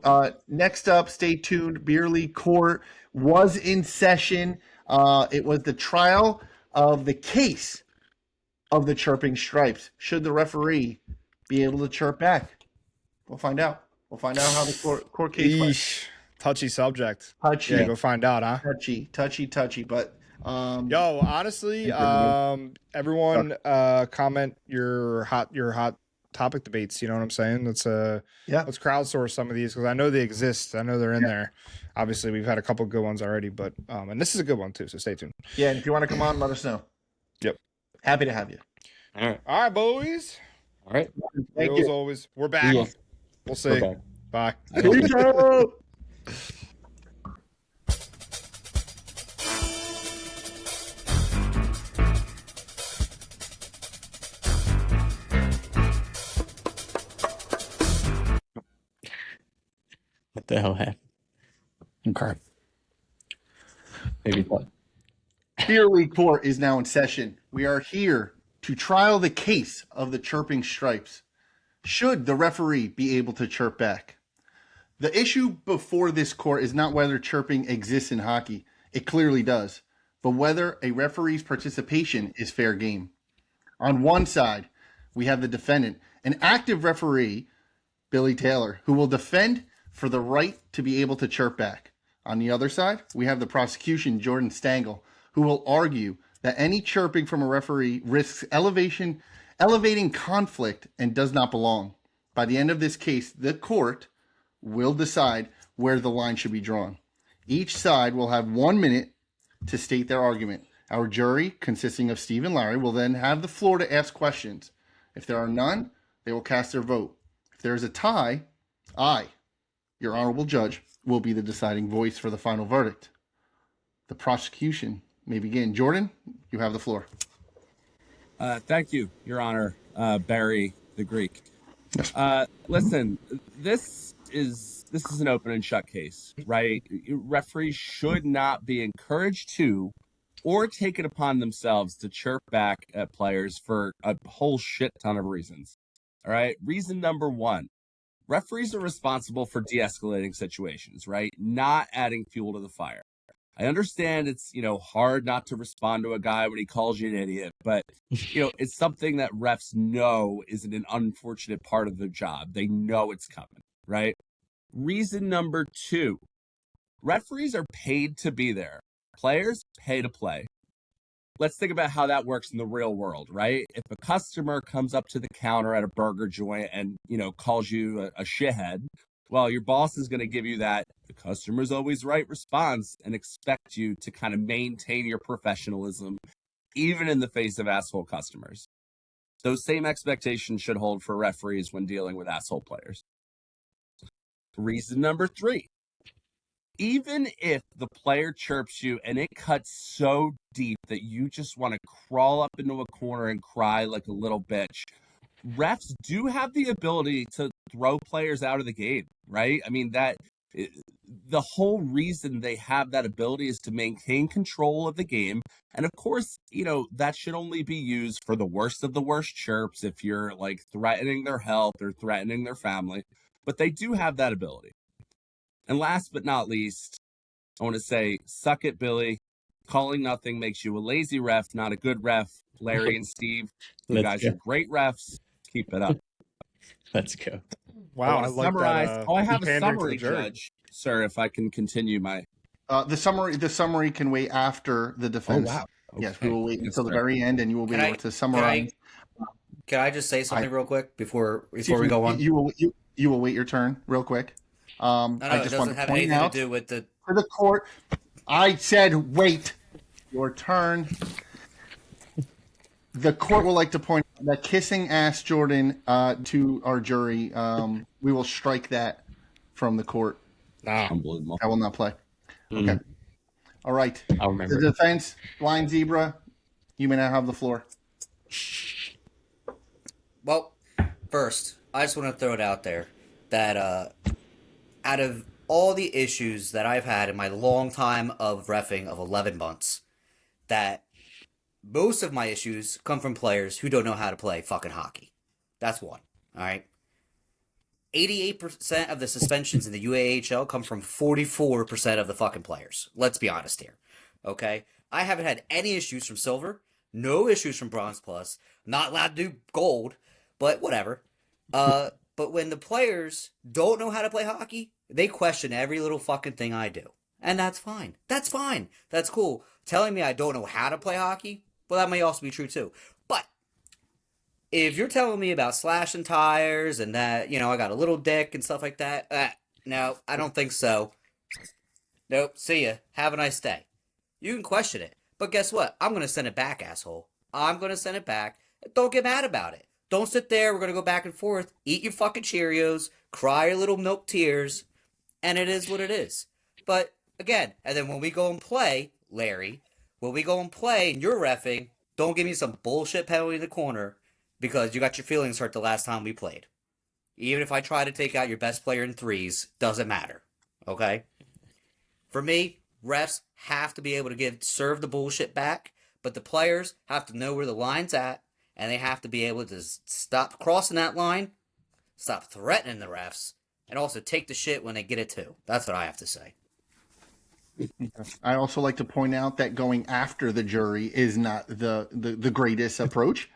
next up, stay tuned. Beer League Court was in session. It was the trial of the case of the chirping stripes. Should the referee be able to chirp back? We'll find out. We'll find out how the court case went.
Touchy subject.
Touchy.
Yeah, go find out, huh?
Touchy. But
honestly, everyone comment your hot topic debates. You know what I'm saying? Let's crowdsource some of these because I know they exist. I know they're in there. Obviously, we've had a couple good ones already, but and this is a good one too. So stay tuned.
Yeah, and if you want to come on, let us know.
Yep.
Happy to have you.
All right, boys.
All right.
Thank you.
As always, we're back.
Yeah.
We'll see. Bye.
Peace out.
What the hell happened? Okay. Maybe what?
Beer League Court is now in session. We are here to trial the case of the chirping stripes. Should the referee be able to chirp back? The issue before this court is not whether chirping exists in hockey. It clearly does. But whether a referee's participation is fair game. On one side, we have the defendant, an active referee, Billy Taylor, who will defend for the right to be able to chirp back. On the other side, we have the prosecution, Jordan Stangle, who will argue that any chirping from a referee risks elevating conflict and does not belong. By the end of this case, the court will decide where the line should be drawn. Each side will have 1 minute to state their argument. Our jury, consisting of Steve and Larry, will then have the floor to ask questions. If there are none, they will cast their vote. If there is a tie, I, your honorable judge, will be the deciding voice for the final verdict. The prosecution may begin. Jordan, you have the floor.
Thank you, Your Honor, Barry the Greek. Listen, this is an open and shut case, right? Referees should not be encouraged to or take it upon themselves to chirp back at players for a whole shit ton of reasons. All right. Reason number one, referees are responsible for de-escalating situations, right? Not adding fuel to the fire. I understand it's, hard not to respond to a guy when he calls you an idiot, but, it's something that refs know isn't an unfortunate part of their job. They know it's coming, right? Reason number 2, referees are paid to be there. Players pay to play. Let's think about how that works in the real world, right? If a customer comes up to the counter at a burger joint and, calls you a shithead, well, your boss is going to give you that the customer's always right response and expect you to kind of maintain your professionalism, even in the face of asshole customers. Those same expectations should hold for referees when dealing with asshole players. Reason number 3. Even if the player chirps you and it cuts so deep that you just want to crawl up into a corner and cry like a little bitch, refs do have the ability to throw players out of the game, right? I mean, the whole reason they have that ability is to maintain control of the game. And of course, that should only be used for the worst of the worst chirps if you're like threatening their health or threatening their family. But they do have that ability. And last but not least, I want to say, suck it, Billy. Calling nothing makes you a lazy ref, not a good ref. Larry and Steve, you guys are great refs. Keep it up.
Let's go.
Wow, I like that.
I have a summary, Judge. Sir, if I can continue my...
The summary can wait after the defense.
Oh, wow. Okay.
Yes, we will wait until the very end, and you will be able to summarize.
Can I just say something real quick before we go on?
You will wait your turn real quick.
No,
I just
it
want
doesn't
to
have
point
anything
out
to do with the...
for the court. I said wait your turn. The court will like to point out that kissing ass Jordan to our jury. We will strike that from the court.
Unbelievable.
I will not play. Okay. All right.
I'll remember.
The defense, blind zebra. You may now have the floor.
Well, first, I just want to throw it out there that out of all the issues that I've had in my long time of reffing of 11 months, that most of my issues come from players who don't know how to play fucking hockey. That's one. All right. 88% of the suspensions in the UAHL come from 44% of the fucking players. Let's be honest here. Okay? I haven't had any issues from silver, no issues from bronze plus, not allowed to do gold, but whatever. But when the players don't know how to play hockey, they question every little fucking thing I do. And that's fine. That's fine. That's cool. Telling me I don't know how to play hockey, well, that may also be true too. But if you're telling me about slashing tires and that, I got a little dick and stuff like that, no, I don't think so. Nope, see ya. Have a nice day. You can question it. But guess what? I'm going to send it back, asshole. I'm going to send it back. Don't get mad about it. Don't sit there. We're going to go back and forth. Eat your fucking Cheerios. Cry your little milk tears. And it is what it is. But, again, and then when we go and play, Larry, when we go and play and you're reffing, don't give me some bullshit penalty in the corner because you got your feelings hurt the last time we played. Even if I try to take out your best player in threes, doesn't matter. Okay? For me, refs have to be able to serve the bullshit back, but the players have to know where the line's at, and they have to be able to stop crossing that line, stop threatening the refs, and also take the shit when they get it too. That's what I have to say.
I also like to point out that going after the jury is not the greatest approach.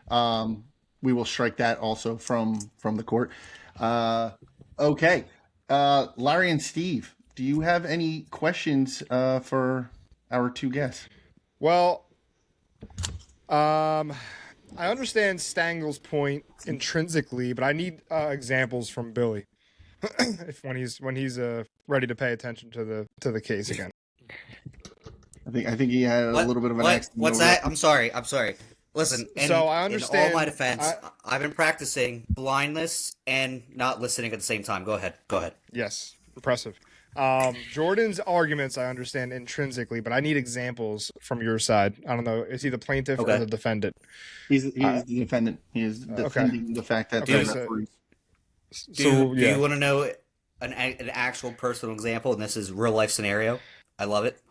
We will strike that also from the court. Okay. Larry and Steve, do you have any questions for our two guests?
Well, I understand Stangle's point intrinsically, but I need examples from Billy when he's ready to pay attention to the case again.
I think he had a little bit of an accent.
What's that? I'm sorry. Listen,
So I understand.
In all my defense, I've been practicing blindness and not listening at the same time. Go ahead.
Yes, impressive. Jordan's arguments I understand intrinsically, but I need examples from your side. I don't know. Is he the plaintiff or the defendant?
He's the defendant. He is defending the fact that
Do you want to know an actual personal example? And this is real life scenario. I love it.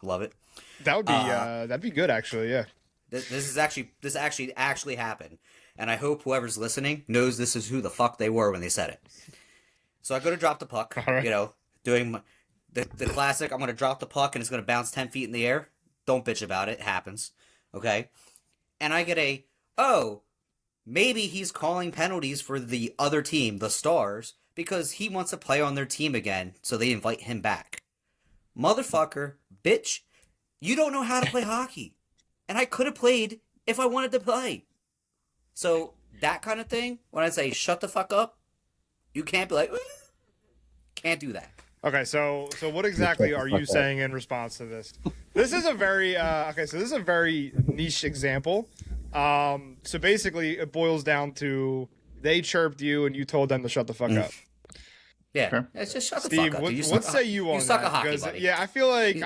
That would be that'd be good actually. Yeah.
This actually happened, and I hope whoever's listening knows this is who the fuck they were when they said it. So I go to drop the puck,
All right.
the classic, I'm going to drop the puck and it's going to bounce 10 feet in the air. Don't bitch about it. It happens. Okay? And I get maybe he's calling penalties for the other team, the Stars, because he wants to play on their team again, so they invite him back. Motherfucker, bitch, you don't know how to play hockey. And I could have played if I wanted to play. So, that kind of thing, when I say shut the fuck up, you can't be like, can't do that.
Okay, so what exactly are you saying in response to this? This is a very niche example. So basically, it boils down to they chirped you and you told them to shut the fuck up.
Yeah,
Okay.
it's just shut the
Steve,
fuck up.
what say you on
suck
that?
a hockey,
Because,
buddy.
yeah, I feel like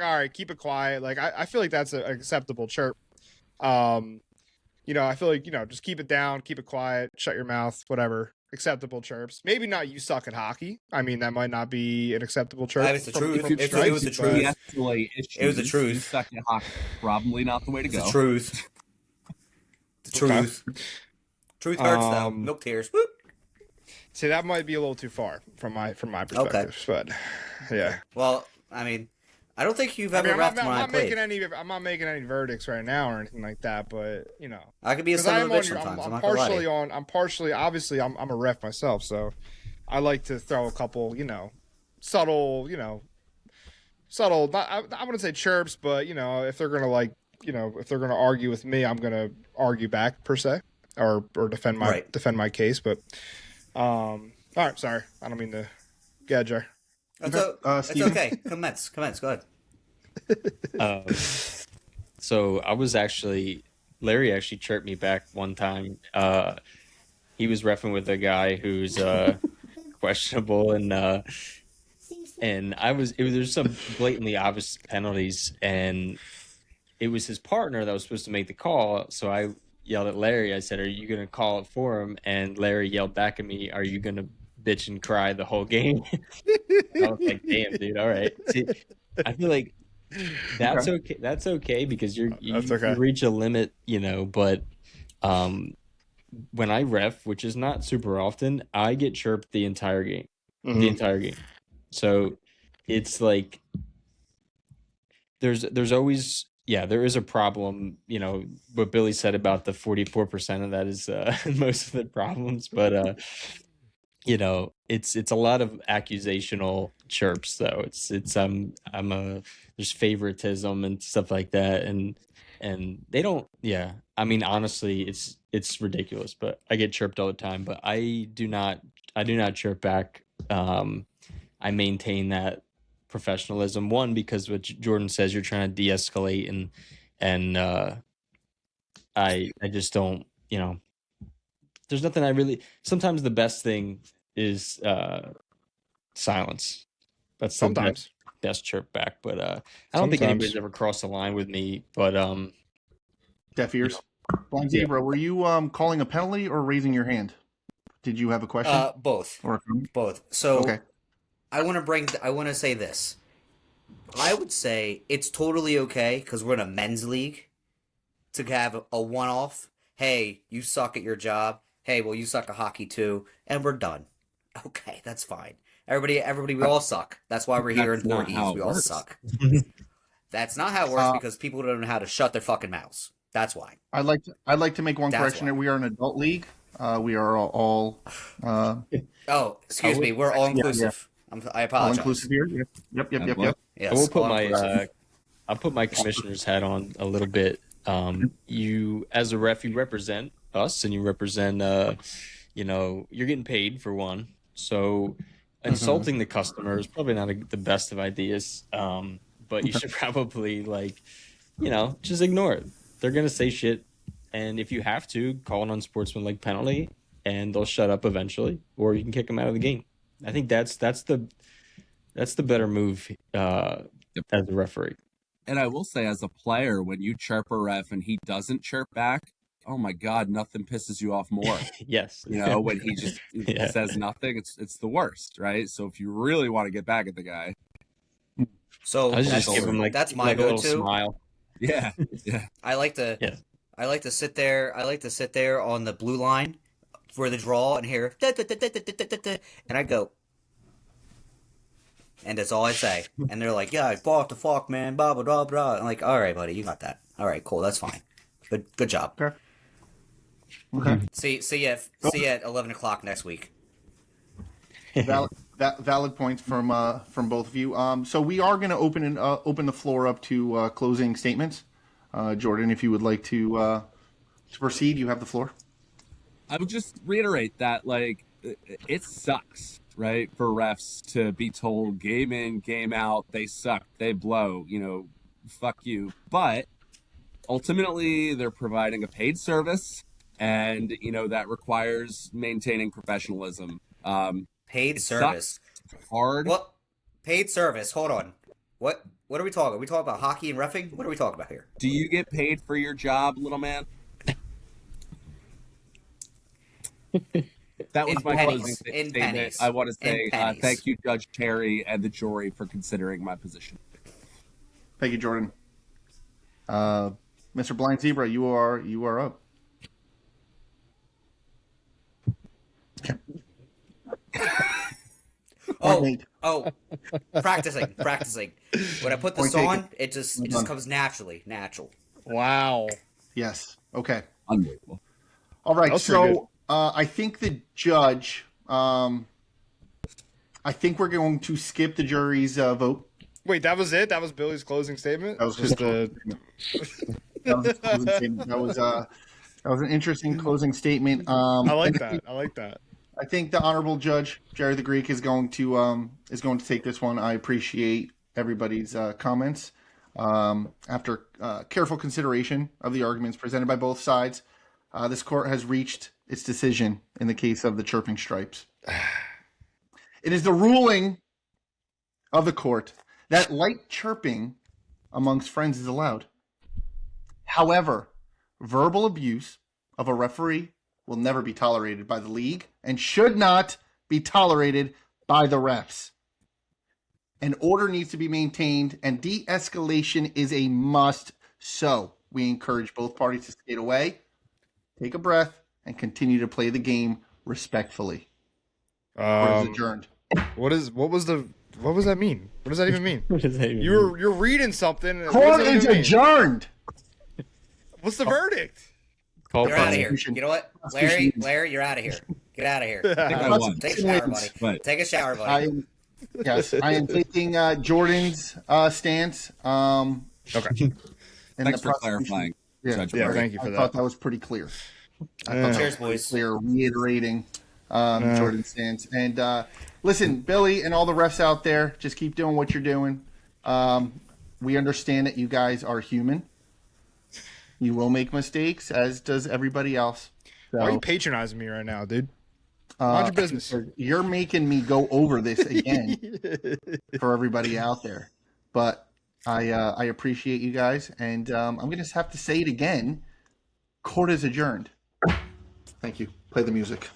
all right, keep it quiet. Like I feel like that's an acceptable chirp. I feel like just keep it down, keep it quiet, shut your mouth, whatever. Acceptable chirps. Maybe not you suck at hockey. I mean, that might not be an acceptable chirp.
It's the truth.
from
It
Stripes,
was the
but-
truth.
De-escalate issues.
It was the truth.
You suck at hockey. Probably not the way to
It's
go.
the truth. The truth. Truth hurts though. Milk tears. Whoop.
See, that might be a little too far from my perspective, but yeah.
Well, I mean, I don't think you've ever reffed when I played.
I'm not making any verdicts right now or anything like that, but
I could be a
'cause
son
I
of
am
a
on
bitch
your-
sometimes.
I'm partially obviously I'm a ref myself, so I like to throw a couple, subtle, not, I wouldn't say chirps, but if they're gonna if they're gonna argue with me, I'm gonna argue back per se, or defend my case. But all right, sorry, I don't mean to gouge her.
It's
Steven?
okay. Commence. Go ahead.
So Larry actually chirped me back one time. He was reffing with a guy who's questionable, and there's some blatantly obvious penalties, and it was his partner that was supposed to make the call. So I yelled at Larry. I said, "Are you gonna call it for him?" And Larry yelled back at me, "Are you gonna bitch and cry the whole game?" I was like, "Damn, dude. All right." See, I feel like that's okay. That's okay because you reach a limit, But when I ref, which is not super often, I get chirped the entire game. The entire game. So it's like there's always there is a problem. What Billy said about the 44% of that is most of the problems, but it's a lot of accusational chirps though. It's there's favoritism and stuff like that, and they don't. Yeah, I mean honestly, it's ridiculous. But I get chirped all the time. But I do not chirp back. I maintain that professionalism. One, because what Jordan says, you're trying to de-escalate, and I just don't. There's nothing I really. Sometimes the best thing is silence. That's
Sometimes
best chirp back, but I don't think anybody's ever crossed the line with me. But
Deaf ears. Blind Zebra, were you calling a penalty or raising your hand? Did you have a question?
Both.
Or a comment?
Both. So
Okay.
I want to say this. I would say it's totally okay because we're in a men's league to have a one-off. Hey, you suck at your job. Hey, well, you suck at hockey too, and we're done. Okay, that's fine. Everybody, we all suck. That's why we're here in
That's not
Voorhees.
how it
We all
works.
suck. That's not how it works because people don't know how to shut their fucking mouths. That's why.
I'd like to make one
That's
correction.
why.
We are an adult league. We are all
Oh, excuse me. We're all inclusive. I
all
apologize.
inclusive here. Yep.
Yes,
I will put
all inclusive.
I'll put my commissioner's hat on a little bit. You, as a ref, you represent us, and you represent, you're getting paid for one. So insulting the customer is probably not the best of ideas. But you should probably just ignore it. They're gonna say shit, and if you have to, call an unsportsmanlike penalty, and they'll shut up eventually, or you can kick them out of the game. I think that's the better move as a referee.
And I will say, as a player, when you chirp a ref and he doesn't chirp back, oh my God, nothing pisses you off more.
Yes.
When he just says nothing, it's the worst, right? So if you really want to get back at the guy,
So
I was just give him
that's my
a little
go-to.
smile.
yeah.
I like to sit there. I like to sit there on the blue line for the draw and hear, and I go, And that's all I say. And they're like, yeah, I bought the fuck, man, blah, blah, blah, blah. I'm like, all right, buddy, you got that. All right, cool, that's fine. Good job.
Okay.
See you at 11 o'clock next week.
Valid points from both of you. So we are going to open the floor up to closing statements. Jordan, if you would like to proceed, you have the floor.
I would just reiterate that, like, it sucks, right, for refs to be told game in, game out, they suck, they blow, fuck you. But ultimately, they're providing a paid service, and, that requires maintaining professionalism.
Paid service.
Hard.
What? Paid service. Hold on. What are we talking? Are we talking about hockey and reffing? What are we talking about here?
Do you get paid for your job, little man? That was my closing statement.
Pennies.
I want to say
pennies.
thank you, Judge Terry and the jury, for considering my position.
Thank you, Jordan. Mr. Blind Zebra, you are up. Okay.
Practicing. When I put this on, it just comes natural.
Wow.
Yes. Okay.
Unbelievable.
All right.
That's pretty good.
So I think the judge. I think we're going to skip the jury's vote.
Wait, that was it? That was Billy's closing statement?
That was
just
that was his closing statement. That was an interesting closing statement.
I like that.
I think the honorable judge Jerry the Greek is going to take this one. I appreciate everybody's comments. After careful consideration of the arguments presented by both sides, this court has reached its decision in the case of the chirping stripes. It is the ruling of the court that light chirping amongst friends is allowed. However, verbal abuse of a referee will never be tolerated by the league and should not be tolerated by the refs. An order needs to be maintained, and de-escalation is a must. So we encourage both parties to skate away, take a breath, and continue to play the game respectfully. Court is adjourned.
What does that mean? What does that even mean?
What does that even mean?
You're reading something.
Court is adjourned.
What's the verdict?
Call
You're out of here.
Prosecution.
You know what? Larry, you're out of here. Get out of here.
I think I won.
Take a shower, buddy.
But
Take a shower, buddy.
I am taking Jordan's stance.
Okay.
And
thanks
the
for clarifying, Judge.
Yeah,
Barry.
thank you for
I
that.
thought that was pretty clear.
Cheers, boys.
Clear, reiterating Jordan's stance. And listen, Billy and all the refs out there, just keep doing what you're doing. We understand that you guys are human. You will make mistakes, as does everybody else. So,
Why are you patronizing me right now, dude? Mind your business.
You're making me go over this again for everybody out there. But I appreciate you guys, and I'm going to have to say it again. Court is adjourned. Thank you. Play the music.